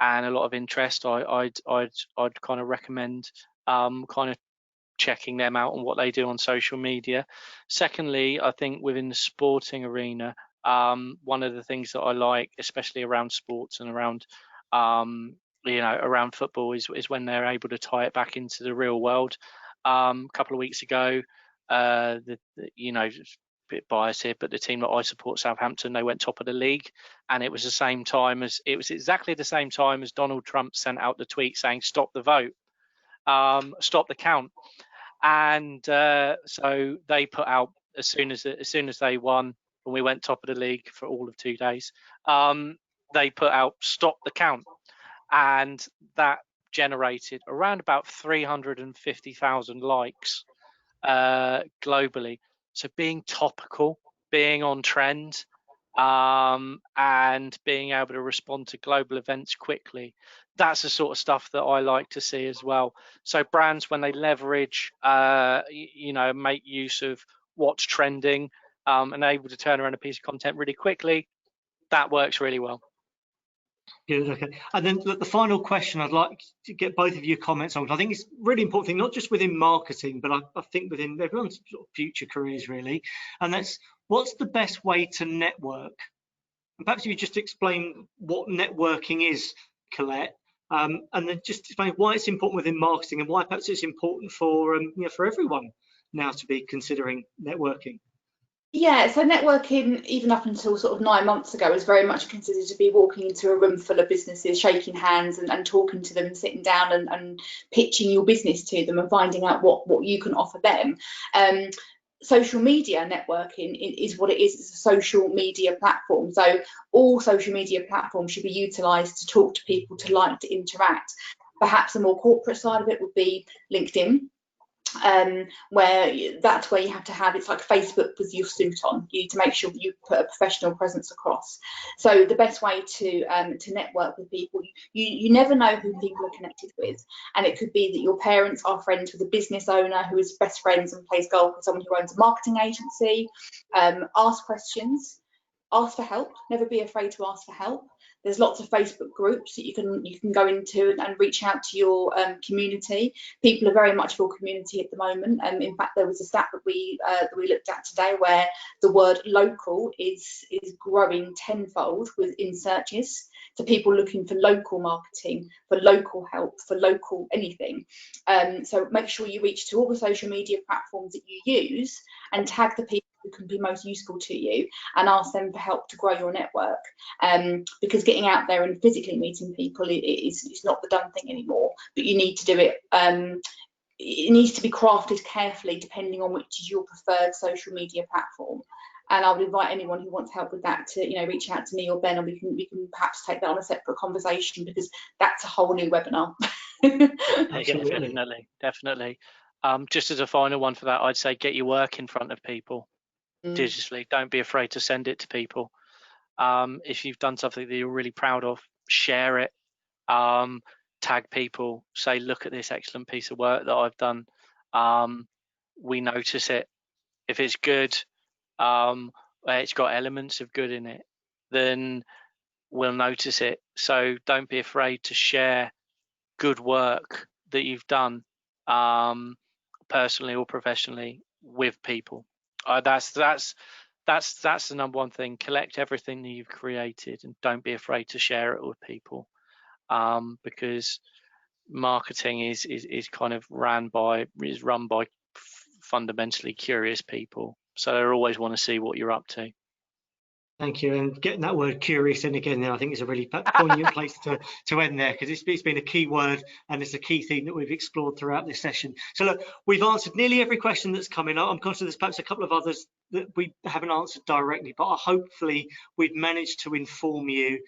a lot of interest. I'd kind of recommend kind of checking them out and what they do on social media. Secondly, I think within the sporting arena, one of the things that I like, especially around sports and around around football, is when they're able to tie it back into the real world. A couple of weeks ago, a bit biased here, but the team that I support, Southampton, they went top of the league, and it was exactly the same time as Donald Trump sent out the tweet saying stop the vote, stop the count. And so they put out as soon as they won, when we went top of the league for all of 2 days, they put out stop the count, and that generated around about 350,000 likes globally. So being topical, being on trend, and being able to respond to global events quickly, that's the sort of stuff that I like to see as well. So brands, when they leverage, make use of what's trending, and able to turn around a piece of content really quickly, that works really well. Good, okay. And then the final question I'd like to get both of your comments on, because I think it's a really important thing, not just within marketing, but I think within everyone's sort of future careers, really. And that's, what's the best way to network? And perhaps you just explain what networking is, Colette, and then just explain why it's important within marketing and why perhaps it's important for for everyone now to be considering networking. Yeah, so networking, even up until sort of 9 months ago, was very much considered to be walking into a room full of businesses, shaking hands and talking to them, and sitting down and pitching your business to them and finding out what you can offer them. Social media networking is what it is. It's a social media platform. So all social media platforms should be utilised to talk to people, to like, to interact. Perhaps a more corporate side of it would be LinkedIn. Where that's where you have to have, it's like Facebook with your suit on. You need to make sure that you put a professional presence across. So the best way to network with people, you never know who people are connected with, and it could be that your parents are friends with a business owner who is best friends and plays golf with someone who owns a marketing agency. Ask questions, ask for help. Never be afraid to ask for help. There's lots of Facebook groups that you can go into and reach out to your community. People are very much for community at the moment. In fact, there was a stat that we looked at today where the word local is growing tenfold within searches. So people looking for local marketing, for local help, for local anything. So make sure you reach to all the social media platforms that you use and tag the people who can be most useful to you and ask them for help to grow your network, because getting out there and physically meeting people is not the done thing anymore, but you need to do it. It needs to be crafted carefully depending on which is your preferred social media platform. And I would invite anyone who wants help with that to reach out to me or Ben, and we can perhaps take that on a separate conversation, because that's a whole new webinar. Yeah, definitely. Just as a final one for that, I'd say get your work in front of people digitally. Don't be afraid to send it to people. If you've done something that you're really proud of, share it. Tag people, say, look at this excellent piece of work that I've done. We notice it. If it's good, it's got elements of good in it, then we'll notice it. So don't be afraid to share good work that you've done, personally or professionally, with people. That's the number one thing. Collect everything that you've created and don't be afraid to share it with people, because marketing is kind of run by fundamentally curious people, so they always want to see what you're up to. Thank you, and getting that word curious in again there, I think is a really poignant place to end there, because it's been a key word and it's a key theme that we've explored throughout this session. So look, we've answered nearly every question that's coming up. I'm conscious there's perhaps a couple of others that we haven't answered directly, but hopefully we've managed to inform you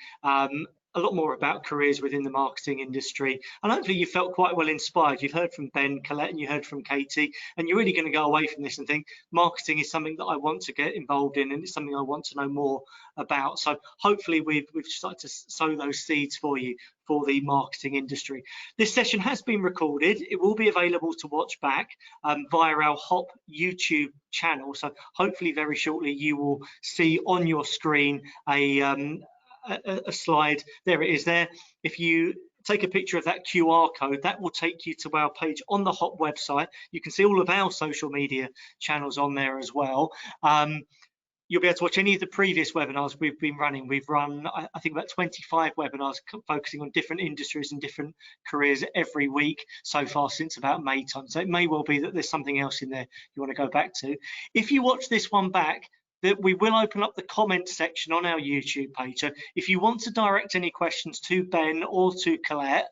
a lot more about careers within the marketing industry, and hopefully you felt quite well inspired. You've heard from Ben, Colette, and you heard from Katie, and you're really going to go away from this and think marketing is something that I want to get involved in, and it's something I want to know more about. So hopefully we've started to sow those seeds for you for the marketing industry. This session has been recorded. It will be available to watch back via our HOP YouTube channel. So hopefully very shortly you will see on your screen a slide. There it is there. If you take a picture of that QR code, that will take you to our page on the HOP website. You can see all of our social media channels on there as well. You'll be able to watch any of the previous webinars we've been running. We've run, I think, about 25 webinars focusing on different industries and different careers every week so far since about May time. So it may well be that there's something else in there you want to go back to. If you watch this one back, that we will open up the comment section on our YouTube page. So if you want to direct any questions to Ben or to Colette,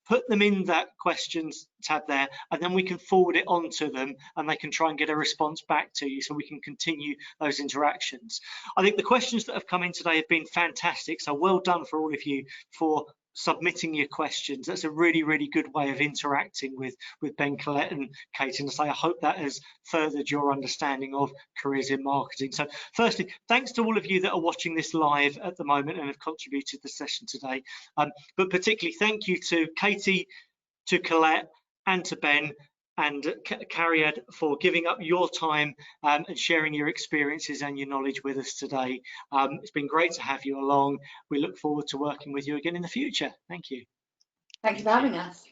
put them in that questions tab there, and then we can forward it on to them and they can try and get a response back to you so we can continue those interactions. I think the questions that have come in today have been fantastic, so well done for all of you for submitting your questions. That's a really, really good way of interacting with Ben, Colette and Kate, and I hope that has furthered your understanding of careers in marketing. So firstly, thanks to all of you that are watching this live at the moment and have contributed to the session today, but particularly thank you to Katie, to Colette and to Ben and Cariad for giving up your time and sharing your experiences and your knowledge with us today. It's been great to have you along. We look forward to working with you again in the future. Thank you. Thank you for having us.